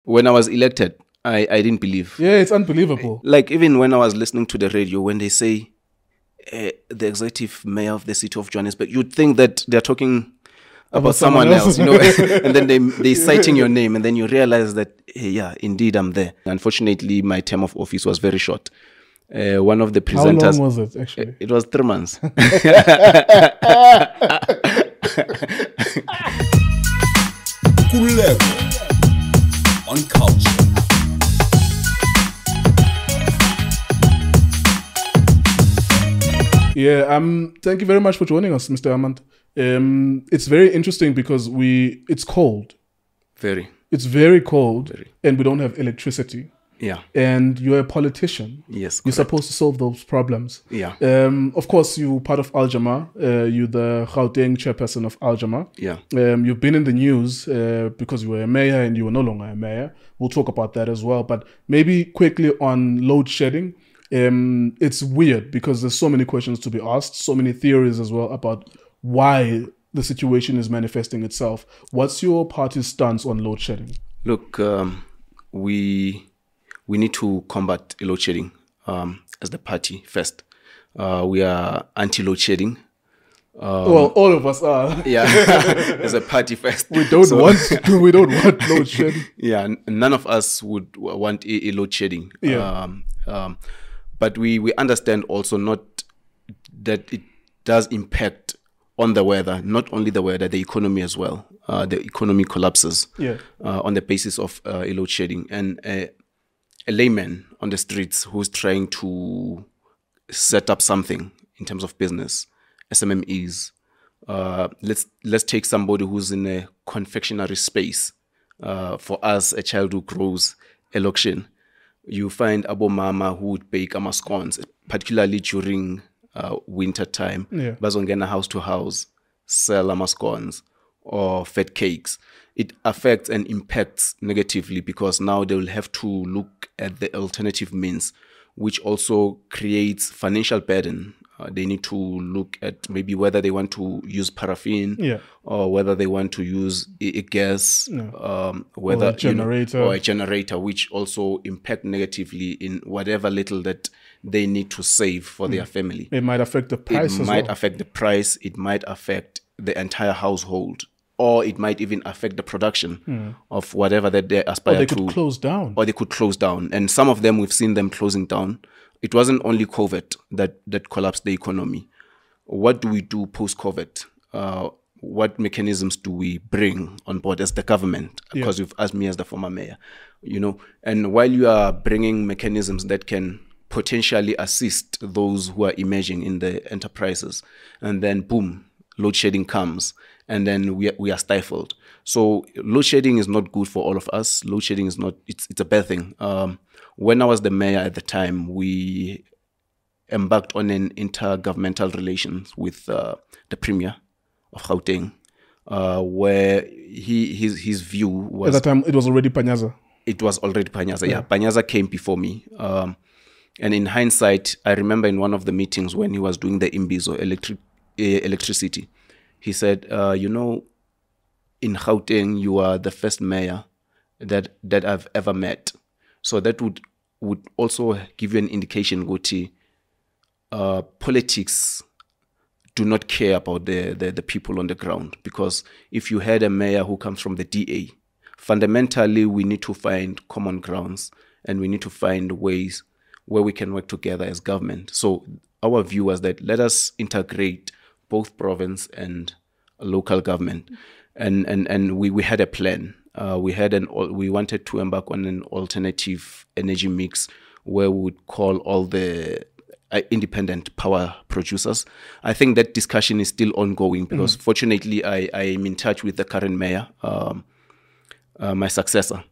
When I was elected, I didn't believe. Yeah, it's unbelievable. Like, even when I was listening to the radio, when they say the executive mayor of the city of Johannesburg, you'd think that they're talking about someone else, you know, and then they citing your name, and then you realize that, hey, yeah, indeed, I'm there. Unfortunately, my term of office was very short. One of the presenters... How long was it, actually? It was 3 months. Nkululeko on Cultr. Yeah, thank you very much for joining us, Mr. Armand. It's very interesting because it's cold. Very. It's very cold, Very. and we don't have electricity. Yeah. And you're a politician. Yes. You're Correct. supposed to solve those problems. Yeah. Of course, you're part of Al-Jama. You're the Gauteng chairperson of Al-Jama. Yeah. You've been in the news because you were a mayor and you were no longer a mayor. We'll talk about that as well. But maybe quickly on load shedding. It's weird because there's so many questions to be asked, so many theories as well about why the situation is manifesting itself. What's your party's stance on load shedding? Look, we need to combat load shedding as the party first. We are anti-load shedding. Well, all of us are. Yeah, as a party first. We don't want load shedding. Yeah, none of us would want a load shedding. Yeah. But we understand also not that it does impact on the weather, not only the weather, the economy as well. The economy collapses on the basis of a load shedding. And a layman on the streets who's trying to set up something in terms of business, SMMEs. Let's take somebody who's in a confectionery space. For us, a child who grows a lokshin. You find Abo Mama who would bake scones, particularly during winter time. Yeah. Bazongena house to house, sell scones or fed cakes. It affects and impacts negatively because now they will have to look at the alternative means, which also creates financial burden. They need to look at maybe whether they want to use paraffin or whether they want to use a gas, whether or a generator. Or a generator, which also impact negatively in whatever little that they need to save for their family. It might affect the price It might affect the price. It might affect the entire household. Or it might even affect the production of whatever that they aspire to. Or they could close down. Or they could close down. And some of them, we've seen them closing down. It wasn't only COVID that collapsed the economy. What do we do post-COVID? What mechanisms do we bring on board as the government? Because you've asked me as the former mayor, you know. And while you are bringing mechanisms that can potentially assist those who are emerging in the enterprises, and then boom, load shedding comes, and then we are stifled. So load shedding is not good for all of us. Load shedding is not, it's a bad thing. When I was the mayor at the time, we embarked on an intergovernmental relations with the Premier of Gauteng, where his view was... At that time, it was already Panyaza. It was already Panyaza, yeah. Panyaza came before me. And in hindsight, I remember in one of the meetings when he was doing the Imbizo electricity, he said, you know, in Gauteng, you are the first mayor that I've ever met. So that would also give you an indication, Goti, politics do not care about the people on the ground. Because if you had a mayor who comes from the DA, fundamentally we need to find common grounds and we need to find ways where we can work together as government. So our view was that let us integrate both province and local government. And we had a plan. We wanted to embark on an alternative energy mix where we would call all the independent power producers. I think that discussion is still ongoing because fortunately I am in touch with the current mayor, my successor,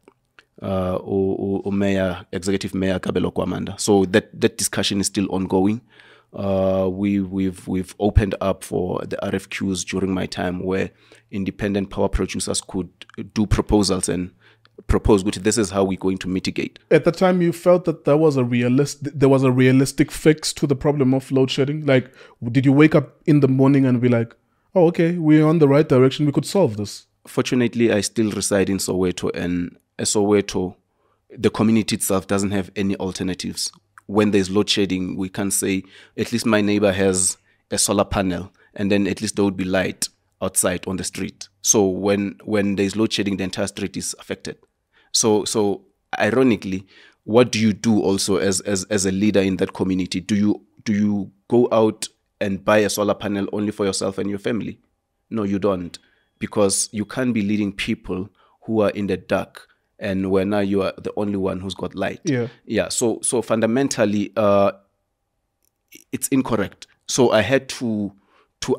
Executive Mayor Thapelo Kwamanda. So that discussion is still ongoing. We've opened up for the RFQs during my time where independent power producers could do proposals and propose, which this is how we're going to mitigate. At the time, you felt that there was a realistic fix to the problem of load shedding? Like, did you wake up in the morning and be like, oh, okay, we're on the right direction, we could solve this? Fortunately, I still reside in Soweto, and Soweto, the community itself doesn't have any alternatives. When there's load shedding, we can say, at least my neighbor has a solar panel, and then at least there would be light outside on the street. So when there's load shedding, the entire street is affected. So ironically, what do you do also as a leader in that community? Do you go out and buy a solar panel only for yourself and your family? No, you don't, because you can't be leading people who are in the dark and where now you are the only one who's got light. Yeah. So fundamentally, it's incorrect. So I had to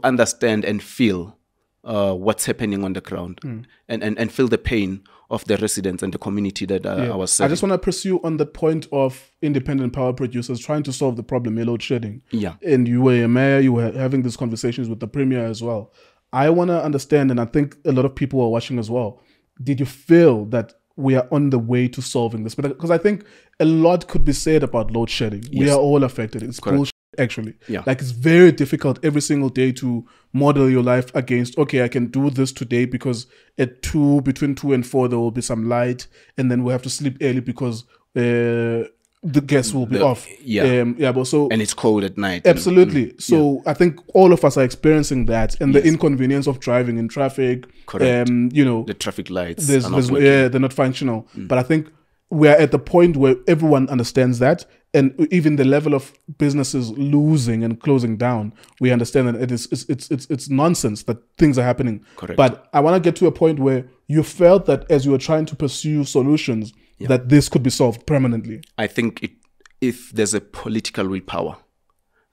understand and feel what's happening on the ground and feel the pain of the residents and the community that I was serving. I just want to pursue on the point of independent power producers trying to solve the problem, load shedding. Yeah. And you were a mayor, you were having these conversations with the premier as well. I want to understand, and I think a lot of people are watching as well, did you feel that we are on the way to solving this? Because I think a lot could be said about load shedding. Yes. We are all affected. It's bullshit, actually. Yeah. Like, it's very difficult every single day to model your life against, okay, I can do this today because between 2 and 4, there will be some light, and then we have to sleep early because the gas will be off. But so, and it's cold at night. Absolutely. So I think all of us are experiencing that, and the inconvenience of driving in traffic. Correct. The traffic lights they're not functional. But I think we are at the point where everyone understands that, and even the level of businesses losing and closing down, we understand that it's nonsense that things are happening. Correct. But I want to get to a point where you felt that as you were trying to pursue solutions, that this could be solved permanently. I think if there's a political willpower,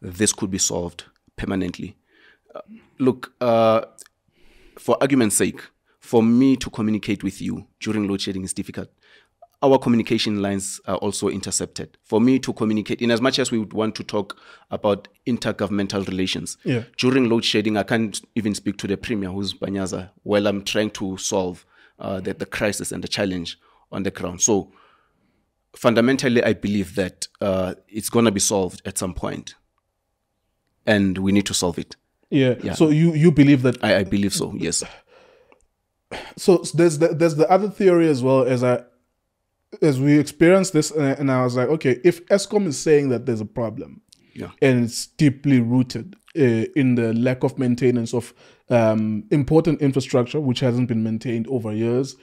this could be solved permanently. Look, for argument's sake, for me to communicate with you during load shedding is difficult. Our communication lines are also intercepted. For me to communicate, in as much as we would want to talk about intergovernmental relations, during load shedding, I can't even speak to the premier, who's Banyaza, while I'm trying to solve the crisis and the challenge on the ground. So fundamentally, I believe that it's going to be solved at some point, and we need to solve it. Yeah. So you believe that? I believe so. Yes. So there's the other theory as well, as we experienced this, and I was like, okay, if Eskom is saying that there's a problem, and it's deeply rooted in the lack of maintenance of important infrastructure, which hasn't been maintained over years,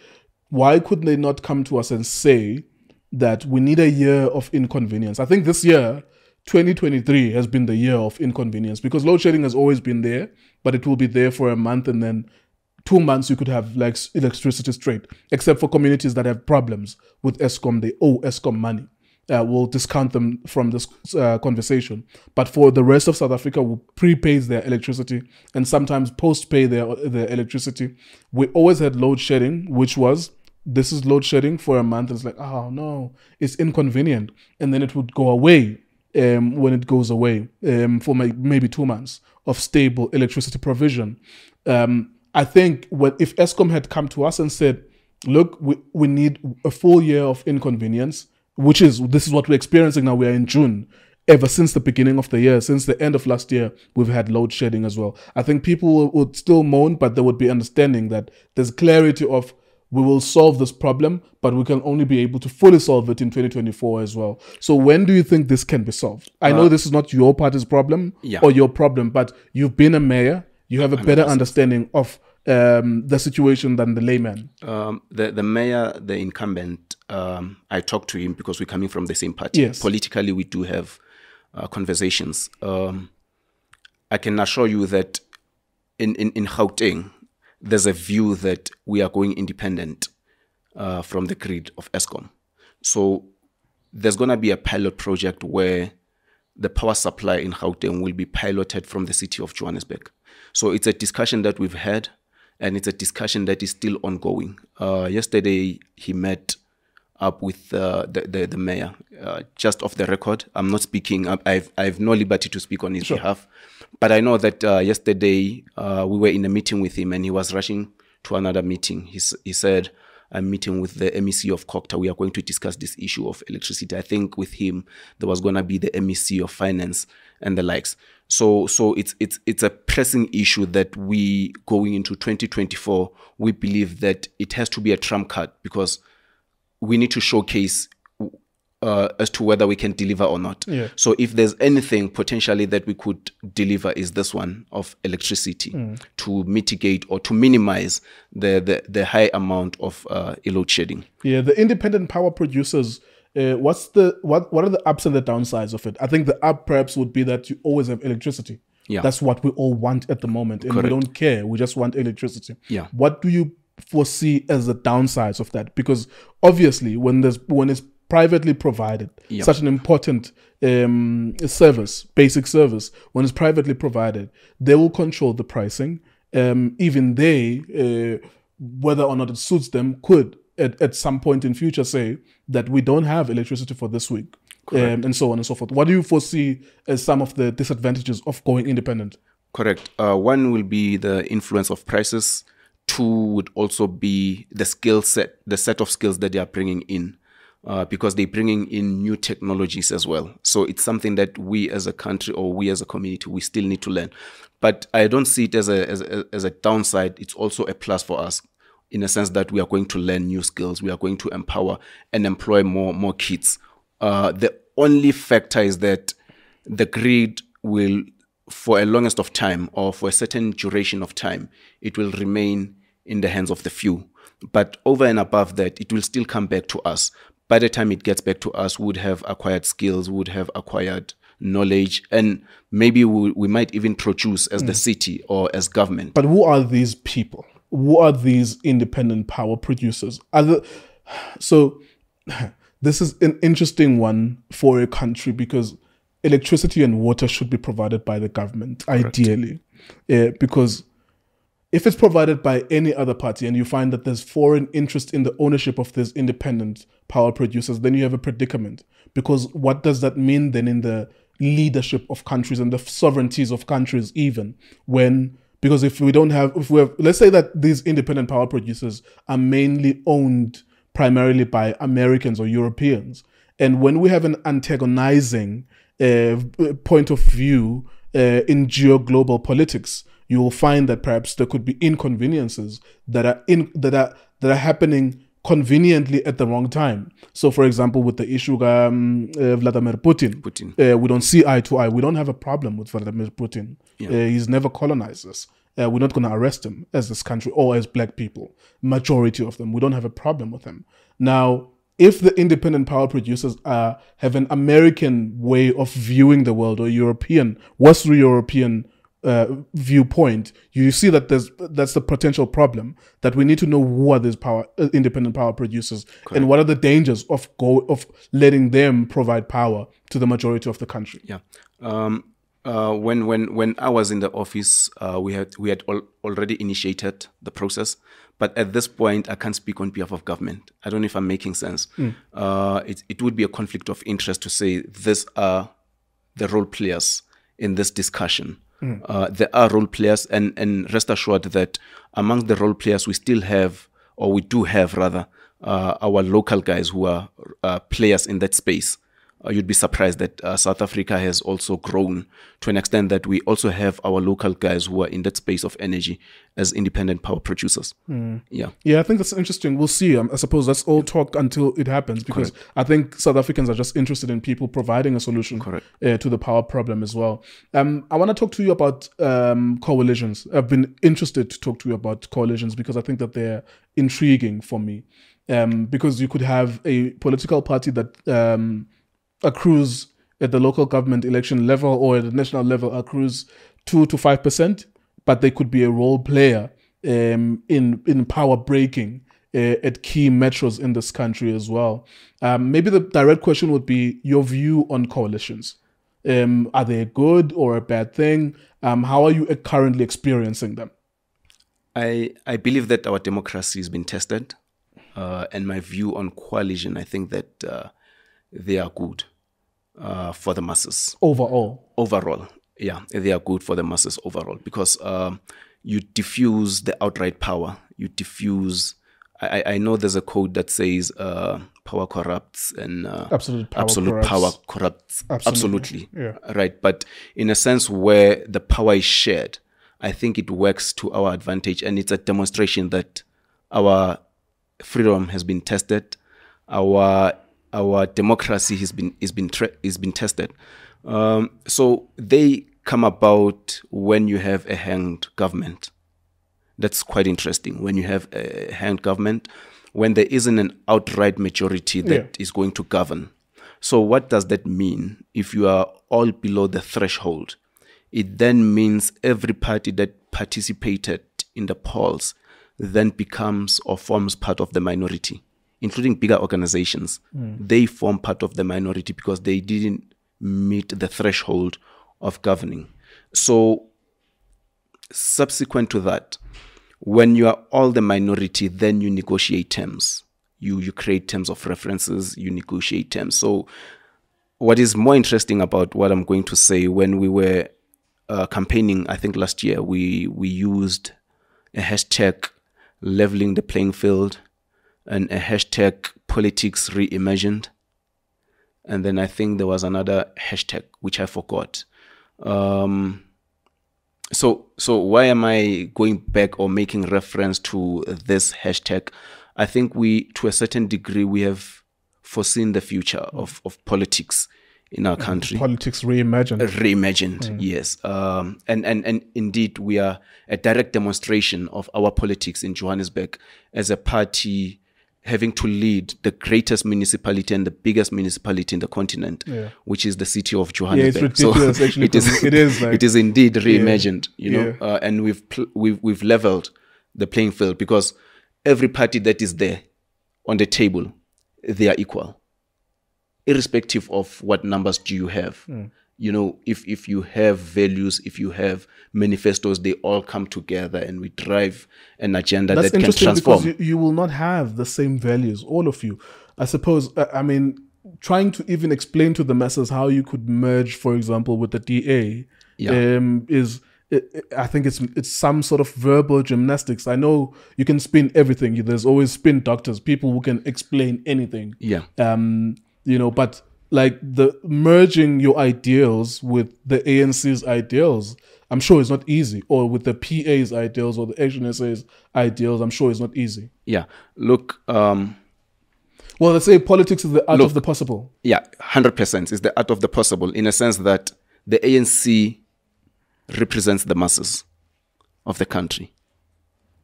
why couldn't they not come to us and say that we need a year of inconvenience? I think this year, 2023, has been the year of inconvenience, because load shedding has always been there, but it will be there for a month, and then 2 months you could have like electricity straight, except for communities that have problems with Eskom. They owe Eskom money. We'll discount them from this conversation. But for the rest of South Africa, who prepays their electricity and sometimes post-pay their electricity, we always had load shedding, which was, this is load shedding for a month. It's like, oh no, it's inconvenient. And then it would go away when it goes away for maybe 2 months of stable electricity provision. I think if Eskom had come to us and said, look, we need a full year of inconvenience, this is what we're experiencing now. We are in June. Ever since the beginning of the year, since the end of last year, we've had load shedding as well. I think people would still moan, but there would be understanding that there's clarity of, we will solve this problem, but we can only be able to fully solve it in 2024 as well. So when do you think this can be solved? I know this is not your party's problem or your problem, but you've been a mayor. You have a better understanding of the situation than the layman. The mayor, the incumbent, I talked to him because we're coming from the same party. Yes. Politically, we do have conversations. I can assure you that in Gauteng, there's a view that we are going independent from the grid of Eskom. So there's going to be a pilot project where the power supply in Gauteng will be piloted from the city of Johannesburg. So it's a discussion that we've had, and it's a discussion that is still ongoing. Yesterday, he met up with the mayor. Just off the record, I'm not speaking. I have no liberty to speak on his behalf. But I know that yesterday we were in a meeting with him, and he was rushing to another meeting. He said, I'm meeting with the MEC of Cultr. We are going to discuss this issue of electricity. I think with him, there was going to be the MEC of finance and the likes. So it's a pressing issue that we, going into 2024, we believe that it has to be a trump card, because we need to showcase as to whether we can deliver or not. Yeah. So if there's anything potentially that we could deliver is this one of electricity to mitigate or to minimize the high amount of load shedding. Yeah, the independent power producers, what are the ups and the downsides of it? I think the up perhaps would be that you always have electricity. Yeah. That's what we all want at the moment, and Correct. we don't care. We just want electricity. Yeah. What do you foresee as the downsides of that? Because obviously, when it's privately provided, Yeah. such an important service, basic service, when it's privately provided, they will control the pricing. Even they, whether or not it suits them, could at some point in future say that we don't have electricity for this week, and so on and so forth. What do you foresee as some of the disadvantages of going independent? Correct. One will be the influence of prices. Two would also be the skill set, the set of skills that they are bringing in, because they're bringing in new technologies as well. So it's something that we as a country or we as a community, we still need to learn. But I don't see it as a downside. It's also a plus for us, in a sense that we are going to learn new skills. We are going to empower and employ more kids. The only factor is that the grid will, for a longest of time or for a certain duration of time, it will remain in the hands of the few. But over and above that, it will still come back to us. By the time it gets back to us, we would have acquired skills, we would have acquired knowledge, and maybe we might even produce as the city or as government. But who are these people? Who are these independent power producers? So this is an interesting one for a country, because electricity and water should be provided by the government, ideally. Because if it's provided by any other party and you find that there's foreign interest in the ownership of these independent power producers, then you have a predicament. Because what does that mean then in the leadership of countries and the sovereignties of countries even? Because if we have, let's say that these independent power producers are mainly owned primarily by Americans or Europeans, and when we have an antagonizing point of view in geo-global politics, you will find that perhaps there could be inconveniences that are happening conveniently at the wrong time. So, for example, with the issue Vladimir Putin, we don't see eye to eye. We don't have a problem with Vladimir Putin. Yeah. He's never colonized us. We're not going to arrest him as this country or as black people. Majority of them, we don't have a problem with him. Now, if the independent power producers have an American way of viewing the world, or European, Western European viewpoint, you see that that's the potential problem, that we need to know who are these independent power producers. Correct. And what are the dangers of letting them provide power to the majority of the country. Yeah. When I was in the office, we had already initiated the process, but at this point I can't speak on behalf of government. I don't know if I'm making sense. It would be a conflict of interest to say these are the role players in this discussion. There are role players, and rest assured that amongst the role players we still have, or we do have rather, our local guys who are players in that space. You'd be surprised that South Africa has also grown to an extent that we also have our local guys who are in that space of energy as independent power producers. Yeah, I think that's interesting. We'll see. I suppose that's all talk until it happens, because Correct. I think South Africans are just interested in people providing a solution to the power problem as well. I want to talk to you about coalitions. I've been interested to talk to you about coalitions because I think that they're intriguing for me. Because you could have a political party that accrues at the local government election level or at the national level accrues 2 to 5%, but they could be a role player in power breaking at key metros in this country as well. Maybe the direct question would be your view on coalitions. Are they a good or a bad thing? How are you currently experiencing them? I believe that our democracy has been tested, and my view on coalition, I think that they are good for the masses. Overall, yeah, they are good for the masses overall, because you diffuse the outright power. You diffuse. I know there's a code that says power corrupts and absolute power corrupts. Absolutely. Yeah. Right. But in a sense where the power is shared, I think it works to our advantage, and it's a demonstration that our freedom has been tested. our democracy has been tested. So they come about when you have a hanged government. That's quite interesting. When you have a hanged government, when there isn't an outright majority that is going to govern. So what does that mean? If you are all below the threshold, it then means every party that participated in the polls then becomes or forms part of the minority, including bigger organizations. They form part of the minority because they didn't meet the threshold of governing. So subsequent to that, when you are all the minority, then you negotiate terms. You create terms of references, you negotiate terms. So what is more interesting about what I'm going to say, when we were campaigning, I think last year, we used a hashtag leveling the playing field and a hashtag politics reimagined. And then I think there was another hashtag, which I forgot. So why am I going back or making reference to this hashtag? I think to a certain degree, we have foreseen the future of politics in our country. Politics reimagined. Reimagined, yes. And indeed, we are a direct demonstration of our politics in Johannesburg as a party having to lead the greatest municipality and the biggest municipality in the continent, which is the city of Johannesburg. Yeah, it's ridiculous, so actually. It is indeed reimagined, you know, and we've leveled the playing field because every party that is there on the table, they are equal, irrespective of what numbers do you have. You know, if you have values, if you have manifestos, they all come together and we drive an agenda that can transform. Because you will not have the same values, all of you. I suppose, I mean, trying to even explain to the masses how you could merge, for example, with the DA I think it's some sort of verbal gymnastics. I know you can spin everything. There's always spin doctors, people who can explain anything. Yeah. You know, but like the merging your ideals with the ANC's ideals, I'm sure it's not easy. Or with the PA's ideals or the HNSA's ideals, I'm sure it's not easy. Yeah. Look, well, they say politics is the art of the possible. Yeah, 100% is the art of the possible, in a sense that the ANC represents the masses of the country,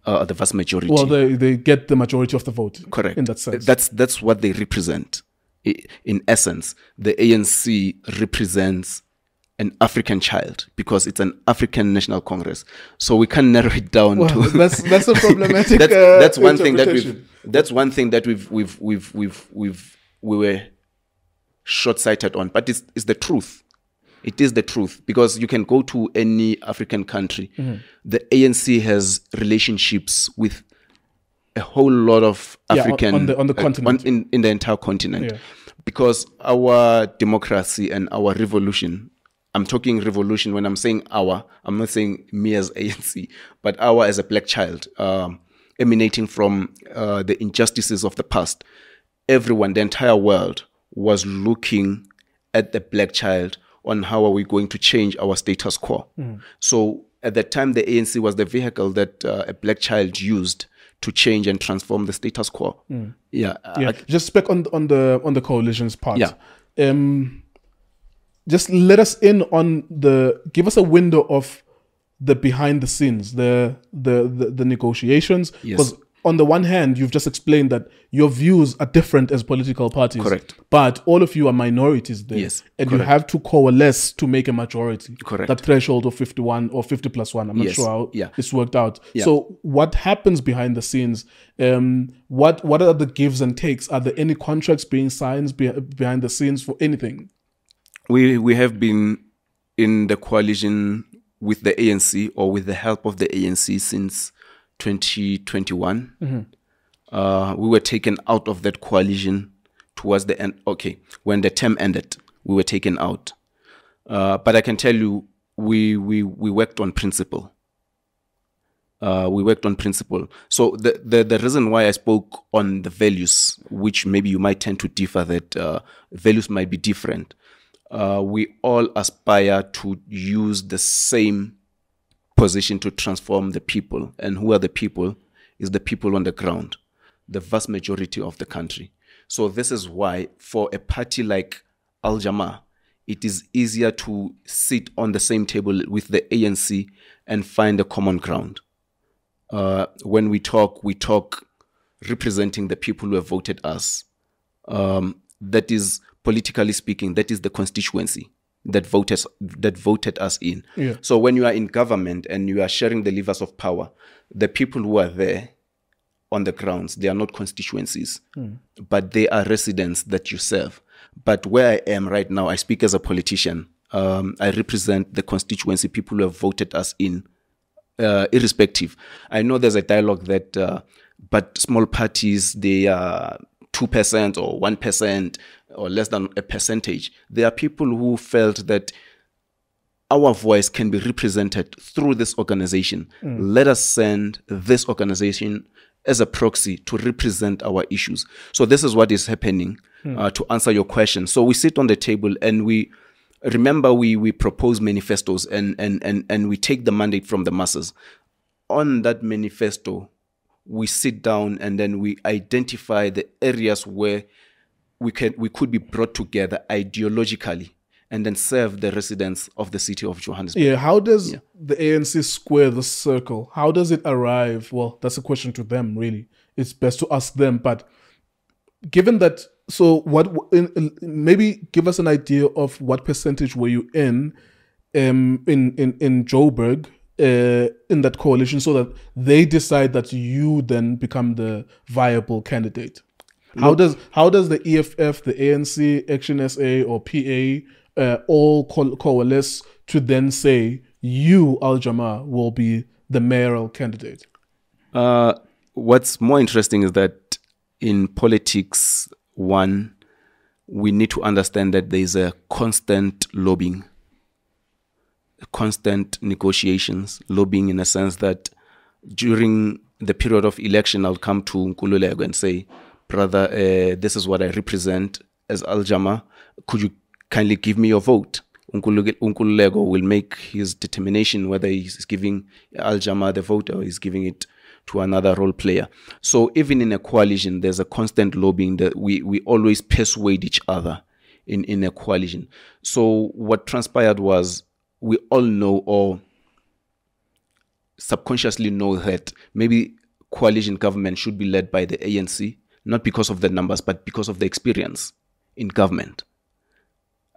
the vast majority. Well, they get the majority of the vote. Correct. In that sense. That's what they represent. In essence, the ANC represents an African child because it's an African National Congress. So we can narrow it down to that's a problematic. that's one thing that we were short-sighted on, but it's the truth. It is the truth, because you can go to any African country. The ANC has relationships with a whole lot of African on the continent, in the entire continent, because our democracy and our revolution. I'm talking revolution when I'm saying our. I'm not saying me as ANC, but our as a black child, emanating from the injustices of the past. Everyone, the entire world, was looking at the black child on how are we going to change our status quo. So at that time, the ANC was the vehicle that a black child used to change and transform the status quo. Just back on the coalition's part. Just let us in on give us a window of the behind the scenes, the negotiations. Because on the one hand, you've just explained that your views are different as political parties. Correct. But all of you are minorities there. Yes. And you have to coalesce to make a majority. Correct. That threshold of 51 or 50 plus 1. I'm not sure how it's worked out. So what happens behind the scenes? What are the gives and takes? Are there any contracts being signed behind the scenes for anything? We have been in the coalition with the ANC, or with the help of the ANC, since 2021. We were taken out of that coalition towards the end. Okay, when the term ended, we were taken out. But I can tell you, we worked on principle. We worked on principle. So the reason why I spoke on the values, which maybe you might tend to differ, that values might be different. We all aspire to use the same position to transform the people. And who are the people? Is the people on the ground, the vast majority of the country. So this is why for a party like Al Jama, it is easier to sit on the same table with the ANC and find a common ground. When we talk representing the people who have voted us. That is, politically speaking, that is the constituency that voted us in. Yeah. So when you are in government and you are sharing the levers of power, the people who are there on the grounds, they are not constituencies, but they are residents that you serve. But where I am right now, I speak as a politician. I represent the constituency, people who have voted us in, irrespective. I know there's a dialogue that, but small parties, they are 2% or 1% or less than a percentage. There are people who felt that our voice can be represented through this organization. Let us send this organization as a proxy to represent our issues. So this is what is happening, to answer your question. So we sit on the table and we propose manifestos and we take the mandate from the masses. On that manifesto, we sit down and then we identify the areas where we could be brought together ideologically and then serve the residents of the city of Johannesburg. Yeah, how does the ANC square the circle? How does it arrive? Well, that's a question to them, really. It's best to ask them. But given that, so maybe give us an idea of what percentage were you in Joburg, in that coalition, so that they decide that you then become the viable candidate. How does the EFF, the ANC, Action SA, or PA all coalesce to then say you, Al Jama, will be the mayoral candidate? What's more interesting is that in politics, we need to understand that there is a constant lobbying, constant negotiations, lobbying in a sense that during the period of election, I'll come to Nkululeko and say, brother, this is what I represent as Al Jama. Could you kindly give me your vote? Nkululeko will make his determination whether he's giving Al Jama the vote or he's giving it to another role player. So even in a coalition, there's a constant lobbying that we always persuade each other in a coalition. So what transpired was we all know or subconsciously know that maybe coalition government should be led by the ANC, not because of the numbers, but because of the experience in government.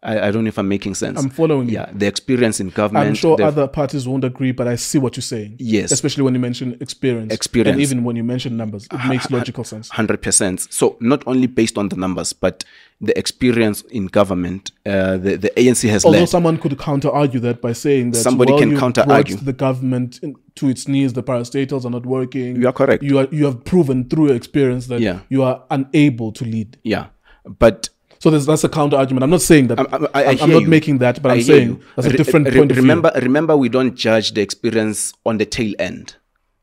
I don't know if I'm making sense. I'm following you. Yeah, the experience in government. I'm sure other parties won't agree, but I see what you're saying. Yes. Especially when you mention experience. Experience. And even when you mention numbers, it makes logical sense. 100%. So not only based on the numbers, but the experience in government, the ANC has Although led. someone could counter-argue that by saying that Somebody can counter-argue. the government to its knees, the parastatals are not working. You are correct. You have proven through your experience that you are unable to lead. Yeah. But so that's a counter argument. I'm not saying that. I'm not making that, but I'm saying that's a different point of view. Remember, we don't judge the experience on the tail end,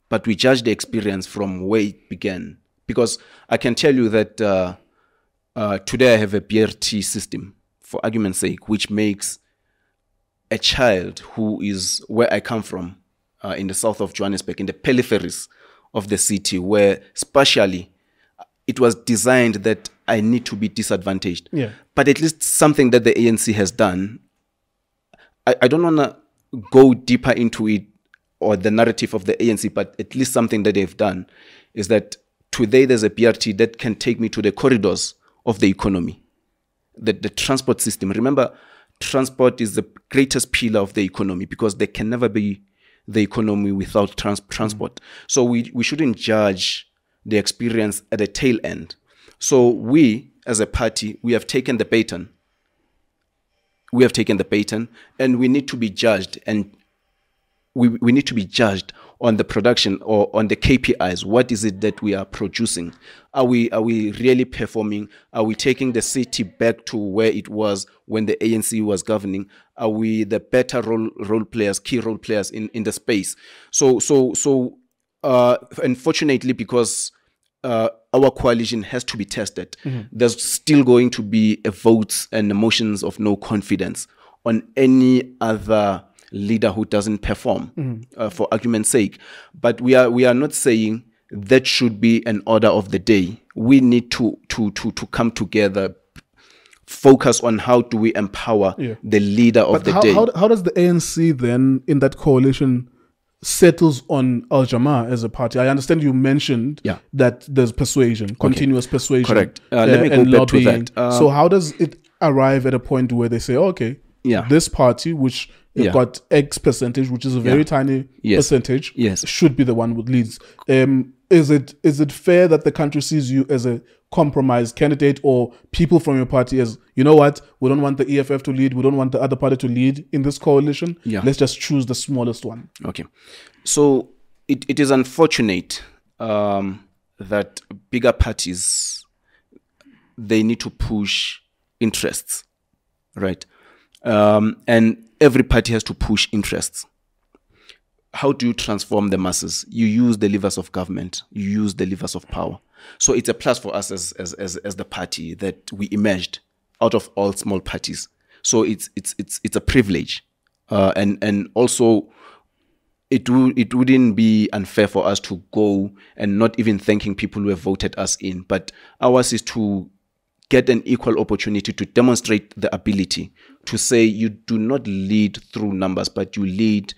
but we judge the experience from where it began. Because I can tell you that today I have a BRT system, for argument's sake, which makes a child who is where I come from, in the south of Johannesburg, in the peripheries of the city, where spatially it was designed that I need to be disadvantaged. Yeah. But at least something that the ANC has done, I don't want to go deeper into it or the narrative of the ANC, but at least something that they've done is that today there's a BRT that can take me to the corridors of the economy, the transport system. Remember, transport is the greatest pillar of the economy because there can never be the economy without transport. So we shouldn't judge the experience at the tail end. So we, as a party, we have taken the baton. We have taken the baton, and we need to be judged, and we need to be judged on the production or on the KPIs. What is it that we are producing? Are we really performing? Are we taking the city back to where it was when the ANC was governing? Are we the better role players, key role players in the space? So unfortunately, because our coalition has to be tested, there's still going to be a votes and motions of no confidence on any other leader who doesn't perform, for argument's sake. But we are not saying that should be an order of the day. We need to come together, focus on how do we empower the leader of the day. How does the ANC then, in that coalition, settles on Al Jamaa as a party? I understand you mentioned that there's persuasion, continuous persuasion. Correct. Let me go back lobbying. to that. So how does it arrive at a point where they say, okay, this party, which got X percentage, which is a very tiny percentage, should be the one who leads? Is it fair that the country sees you as a compromised candidate, or people from your party as, you know what, we don't want the EFF to lead, we don't want the other party to lead in this coalition, let's just choose the smallest one? Okay. So it is unfortunate that bigger parties, they need to push interests, right? And every party has to push interests. How do you transform the masses? You use the levers of government. You use the levers of power. So it's a plus for us as the party that we emerged out of all small parties. So it's a privilege, and also it wouldn't be unfair for us to go and not even thanking people who have voted us in. But ours is to get an equal opportunity to demonstrate the ability to say you do not lead through numbers, but you lead.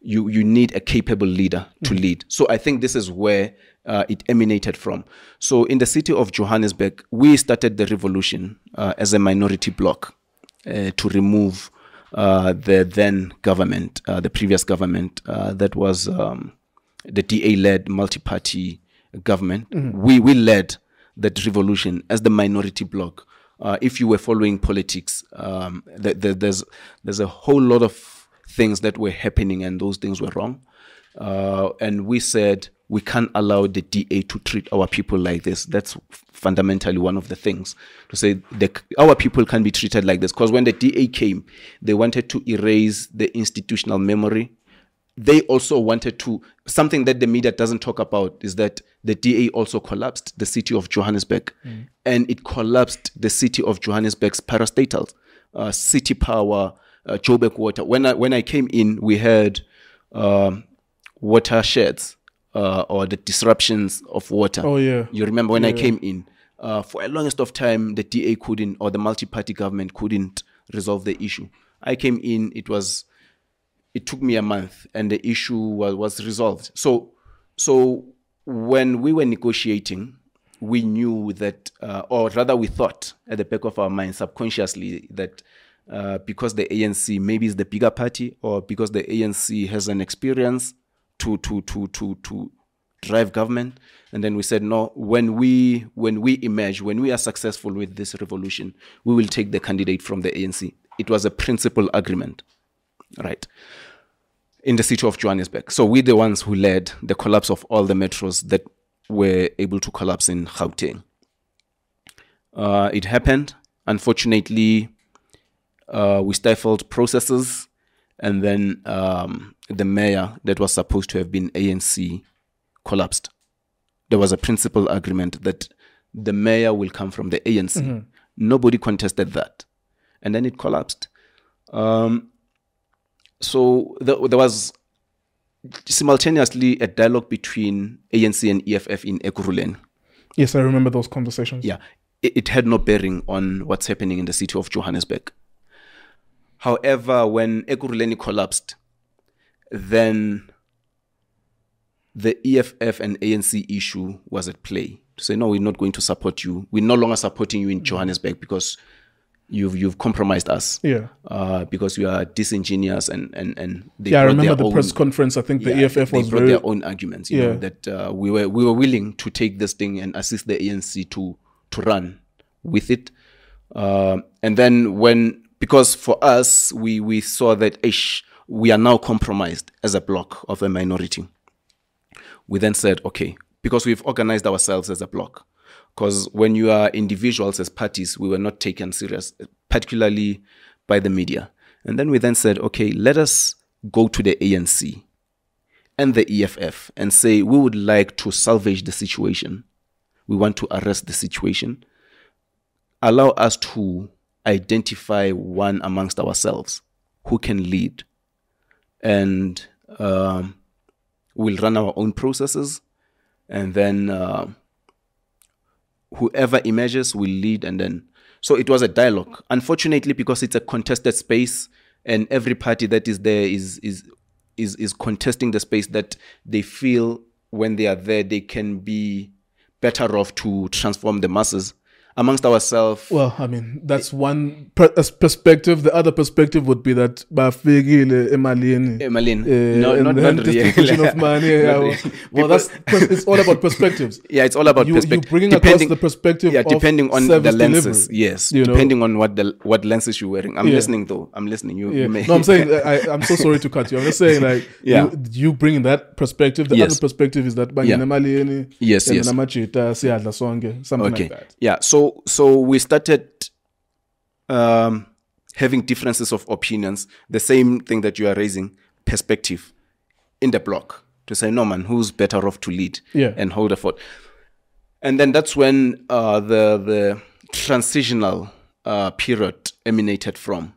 You need a capable leader to lead. So I think this is where it emanated from. So in the city of Johannesburg, we started the revolution as a minority bloc to remove the then government, the previous government, that was the DA-led multi-party government. We led that revolution as the minority bloc. If you were following politics, there's a whole lot of things that were happening, and those things were wrong. And we said we can't allow the DA to treat our people like this. That's fundamentally one of the things, to say our people can't be treated like this. Because when the DA came, they wanted to erase the institutional memory. They also wanted to, something that the media doesn't talk about is that the DA also collapsed the city of Johannesburg, and it collapsed the city of Johannesburg's parastatals, city power, Joburg water. When I came in, we had watersheds or the disruptions of water. Oh yeah, you remember when I came in? For a longest of time, the DA couldn't, or the multi-party government couldn't resolve the issue. I came in, it took me a month, and the issue was resolved. So when we were negotiating, we knew that, or rather we thought at the back of our minds subconsciously that because the ANC maybe is the bigger party, or because the ANC has an experience to drive government. And then we said, no, when we emerge, when we are successful with this revolution, we will take the candidate from the ANC. It was a principal agreement, right, in the city of Johannesburg. So we're the ones who led the collapse of all the metros that were able to collapse in Gauteng. It happened. Unfortunately, we stifled processes, and then the mayor that was supposed to have been ANC collapsed. There was a principal agreement that the mayor will come from the ANC. Nobody contested that. And then it collapsed. So there was simultaneously a dialogue between ANC and EFF in Ekurhuleni. Yes, I remember those conversations. Yeah, it had no bearing on what's happening in the city of Johannesburg. However, when Ekurhuleni collapsed, then the EFF and ANC issue was at play. To say, no, we're not going to support you. We're no longer supporting you in Johannesburg because you've compromised us. Yeah. Because you are disingenuous, and they I remember the press conference. I think the EFF was brought their own arguments. You know, that we were willing to take this thing and assist the ANC to run with it. And then because for us, we saw that we are now compromised as a bloc of a minority. We then said, okay, because we've organized ourselves as a bloc. Because when you are individuals as parties, we were not taken serious, particularly by the media. And then we then said, okay, let us go to the ANC and the EFF and say, we would like to salvage the situation. We want to arrest the situation. Allow us to identify one amongst ourselves who can lead. And we'll run our own processes. and then whoever emerges will lead, and then so it was a dialogue. Unfortunately, because it's a contested space, and every party that is there is contesting the space that they feel when they are there they can be better off to transform the masses amongst ourselves. Well, I mean, that's one perspective. The other perspective would be that bafekile emalini. No, not distribution of money. Well, it's all about perspectives. Yeah, it's all about perspective. You bringing across the perspective. Yeah, depending on the lenses. Delivery, yes, depending on what lenses you're wearing. I'm listening though. I'm listening. You may. No, I'm saying I'm so sorry to cut you. I'm just saying like you bring that perspective. The other perspective is that emalini. Yes. Something like that. Yeah. So we started having differences of opinions, the same thing that you are raising, perspective in the block to say, no man, who's better off to lead and hold the fort. And then that's when the transitional period emanated from,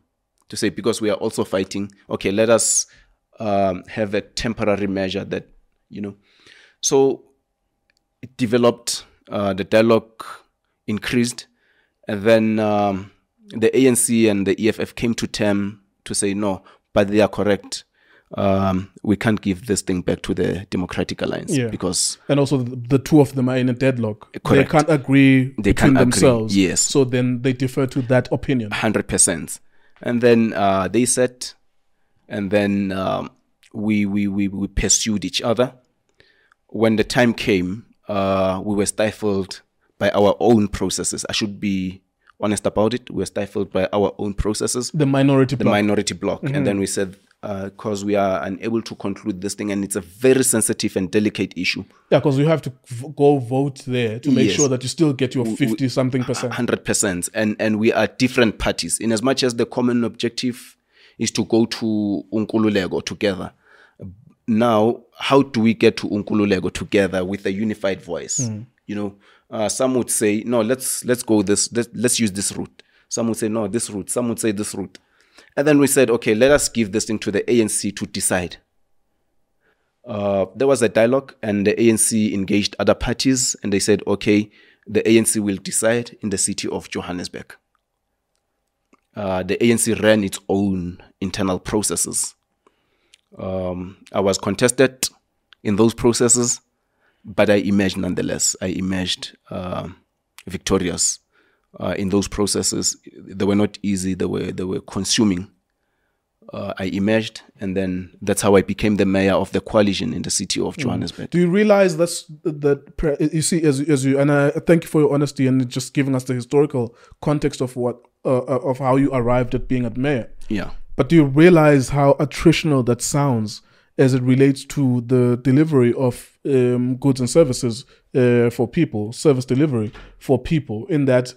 to say, because we are also fighting, okay, let us have a temporary measure that, so it developed, the dialogue increased, and then the ANC and the EFF came to term to say no, but they are correct. We can't give this thing back to the Democratic Alliance because, and also the two of them are in a deadlock. Correct. They can't agree between themselves. Yes, so then they defer to that opinion. 100%. And then they said, and then we pursued each other. When the time came, we were stifled by our own processes. I should be honest about it. We were stifled by our own processes. The minority bloc. Mm-hmm. And then we said, because we are unable to conclude this thing, and it's a very sensitive and delicate issue. Yeah, because you have to go vote there to make sure that you still get your 50-something percent. 100%. And we are different parties. In as much as the common objective is to go to Nkululeko together. Now, how do we get to Nkululeko together with a unified voice? Some would say, no, let's go let's use this route. Some would say, no, this route. Some would say this route. And then we said, okay, let us give this thing to the ANC to decide. There was a dialogue, and the ANC engaged other parties, and they said, okay, the ANC will decide in the city of Johannesburg. The ANC ran its own internal processes. I was contested in those processes, but I emerged nonetheless. I emerged victorious in those processes. They were not easy. They were consuming. I emerged, and then that's how I became the mayor of the coalition in the city of Johannesburg. Do you realize you see, as you, and I thank you for your honesty and just giving us the historical context of what of how you arrived at being a mayor. Yeah. But do you realize how attritional that sounds as it relates to the delivery of goods and services for people, service delivery for people, in that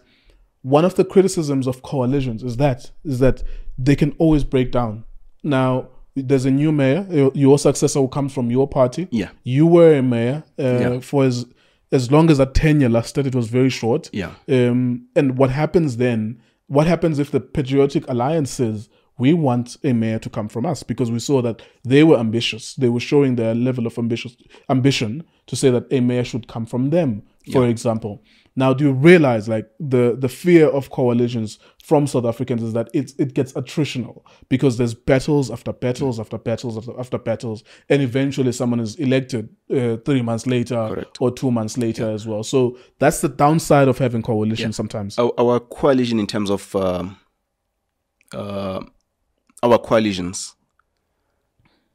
one of the criticisms of coalitions is that they can always break down. Now, there's a new mayor, your successor who comes from your party. Yeah. You were a mayor for as long as that tenure lasted. It was very short. Yeah. And what happens then? What happens if the patriotic alliance says, we want a mayor to come from us? Because we saw that they were ambitious. They were showing their level of ambition to say that a mayor should come from them, for example. Now, do you realize, like, the fear of coalitions from South Africans is that it gets attritional because there's battles after battles after battles after battles, and eventually someone is elected 3 months later or 2 months later as well. So that's the downside of having coalitions sometimes. Our coalition, in terms of our coalitions,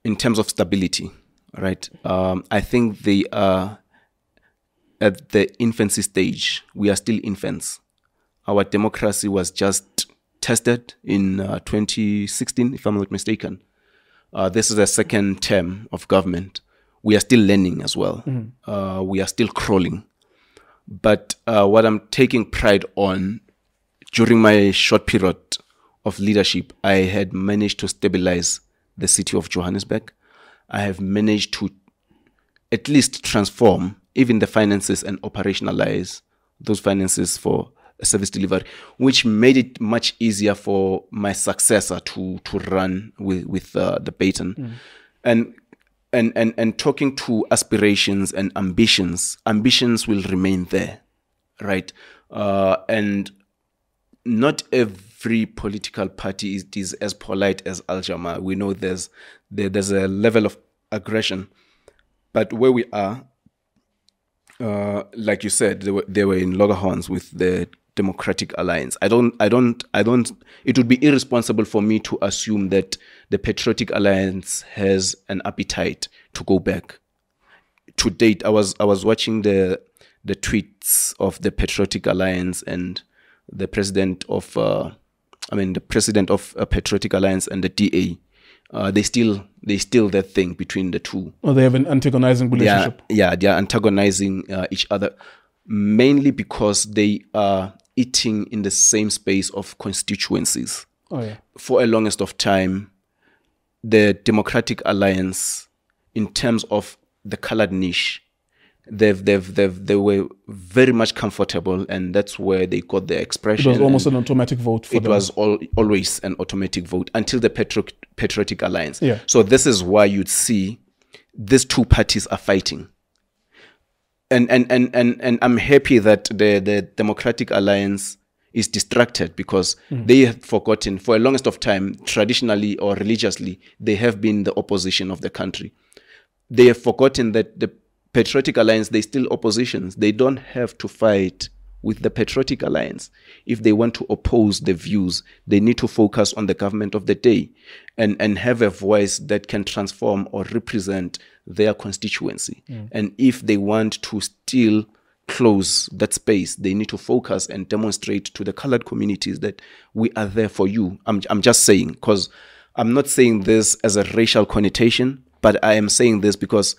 in terms of stability, right? I think they are at the infancy stage. We are still infants. Our democracy was just tested in 2016, if I'm not mistaken. This is the second term of government. We are still learning as well. Mm-hmm. We are still crawling. But what I'm taking pride on, during my short period of leadership, I had managed to stabilize the city of Johannesburg. I have managed to at least transform even the finances and operationalize those finances for a service delivery, which made it much easier for my successor to run with the baton. And and talking to aspirations and ambitions will remain there, right? And not every political party is as polite as Al Jamaa. We know there's a level of aggression, but where we are, like you said, they were in loggerheads with the Democratic Alliance. I don't. It would be irresponsible for me to assume that the Patriotic Alliance has an appetite to go back. To date, I was watching the tweets of the Patriotic Alliance and the president of Patriotic Alliance and the DA. They still that thing between the two. Oh, they have an antagonizing relationship. They are antagonizing each other, mainly because they are eating in the same space of constituencies. Oh yeah. For a longest of time, the Democratic Alliance, in terms of the colored niche, they were very much comfortable, and that's where they got their expression. It was almost an automatic vote for them. It was always an automatic vote until the Patriotic Alliance. Yeah. So this is why you'd see these two parties are fighting. And I'm happy that the Democratic Alliance is distracted, because they have forgotten for a longest of time, traditionally or religiously, they have been the opposition of the country. They have forgotten that the Patriotic Alliance, they still oppositions. They don't have to fight with the Patriotic Alliance. If they want to oppose the views, they need to focus on the government of the day and have a voice that can transform or represent their constituency. And if they want to still close that space, they need to focus and demonstrate to the colored communities that we are there for you. I'm just saying, because I'm not saying this as a racial connotation, but I am saying this because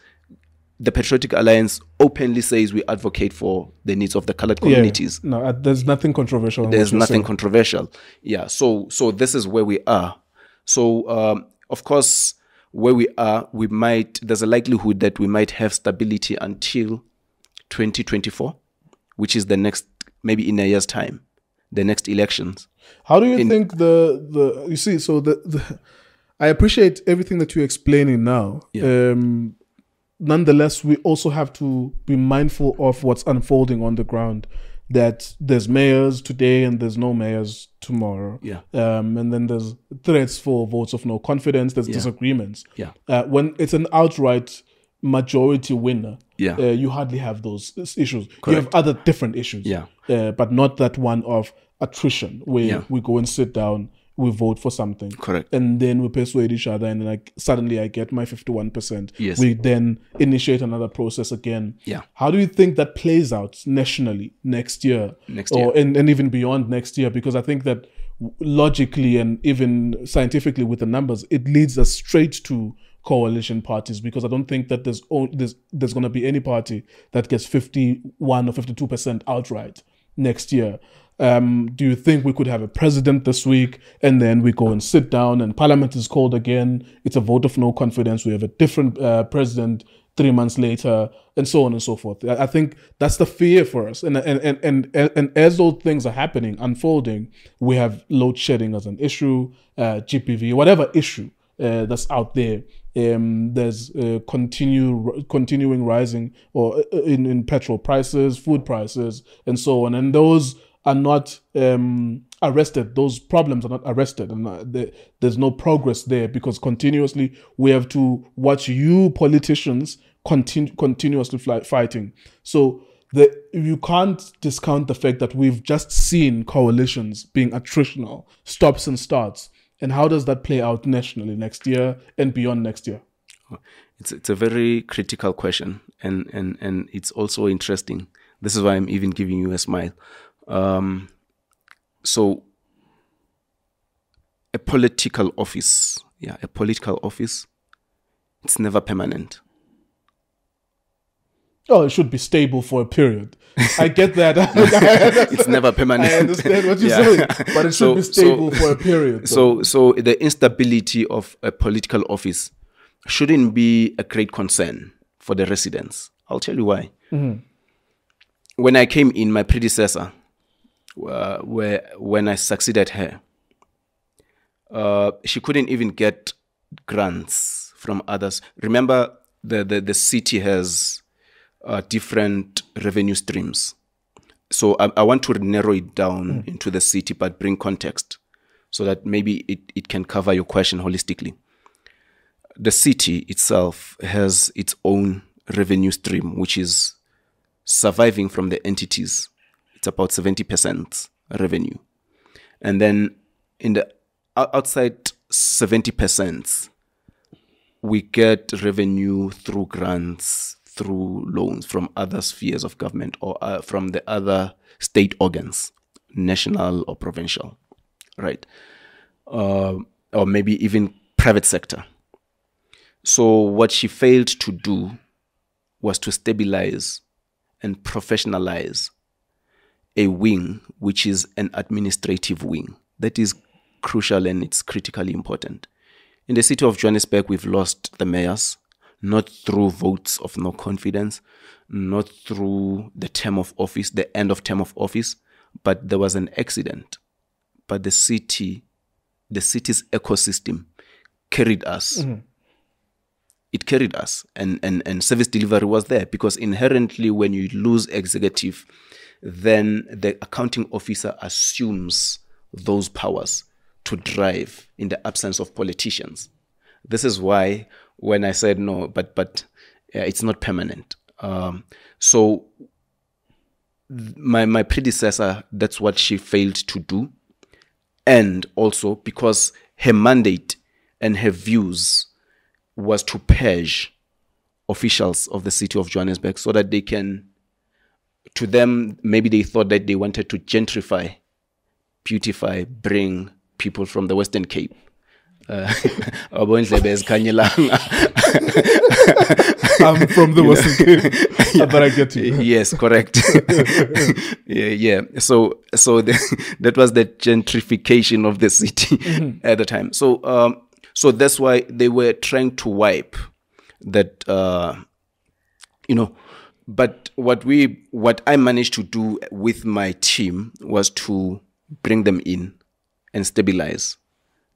the Patriotic Alliance openly says we advocate for the needs of the colored communities. Yeah. No, there's nothing controversial. There's nothing controversial. Yeah. So this is where we are. So of course, where we are, there's a likelihood that we might have stability until 2024, which is the next, maybe in a year's time, the next elections. How do you think you see? So I appreciate everything that you're explaining now. Yeah. Nonetheless, we also have to be mindful of what's unfolding on the ground, that there's mayors today and there's no mayors tomorrow. Yeah. And then there's threats for votes of no confidence. There's disagreements. Yeah. When it's an outright majority winner, you hardly have those issues. Correct. You have other different issues. Yeah. But not that one of attrition where we go and sit down, we vote for something. Correct. And then we persuade each other, and then suddenly I get my 51%. Yes. We then initiate another process again. Yeah. How do you think that plays out nationally next year? And even beyond next year? Because I think that logically and even scientifically with the numbers, it leads us straight to coalition parties, because I don't think that there's going to be any party that gets 51 or 52% outright next year. Do you think we could have a president this week, and then we go and sit down and parliament is called again, it's a vote of no confidence, we have a different president 3 months later, and so on and so forth? I think that's the fear for us. And as those things are happening, unfolding, we have load shedding as an issue, GPV, whatever issue that's out there. There's continuing rising or in petrol prices, food prices, and so on. And those are not arrested. Those problems are not arrested, and there's no progress there, because continuously we have to watch you politicians continuously fighting. So you can't discount the fact that we've just seen coalitions being attritional, stops and starts. And how does that play out nationally next year and beyond next year? It's a very critical question, and it's also interesting. This is why I'm even giving you a smile. So a political office, it's never permanent. Oh, it should be stable for a period. I get that. It's never permanent. I understand what you're saying, but it should be stable for a period. So the instability of a political office shouldn't be a great concern for the residents. I'll tell you why. Mm-hmm. When I came in, my predecessor, when I succeeded her, she couldn't even get grants from others. Remember, the city has different revenue streams. So I want to narrow it down into the city, but bring context so that maybe it can cover your question holistically. The city itself has its own revenue stream, which is surviving from the entities. It's about 70% revenue. And then in the outside 70%, we get revenue through grants, through loans from other spheres of government or from the other state organs, national or provincial, right? Or maybe even private sector. So what she failed to do was to stabilize and professionalize a wing, which is an administrative wing. That is crucial and it's critically important. In the city of Johannesburg, we've lost the mayors, not through votes of no confidence, not through the term of office, the end of term of office, but there was an accident. But the city's ecosystem carried us. Mm-hmm. It carried us, and service delivery was there, because inherently when you lose executive, then the accounting officer assumes those powers to drive in the absence of politicians. This is why when I said no, but it's not permanent. So my predecessor, that's what she failed to do. And also because her mandate and her views was to purge officials of the city of Johannesburg so that they can, to them, maybe they thought that they wanted to gentrify, beautify, bring people from the Western Cape. I'm from the Western Cape, but I get you. Yes, correct. yeah. So that was the gentrification of the city at the time. So that's why they were trying to wipe that, But what I managed to do with my team was to bring them in and stabilize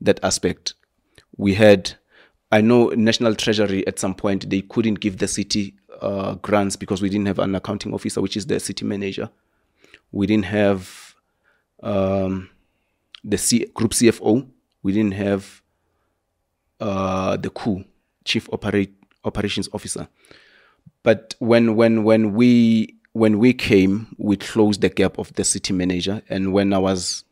that aspect. I know National Treasury at some point, they couldn't give the city grants because we didn't have an accounting officer, which is the city manager. We didn't have the group CFO. We didn't have the COO, Chief Operations Officer. But when we came, we closed the gap of the city manager. And when I was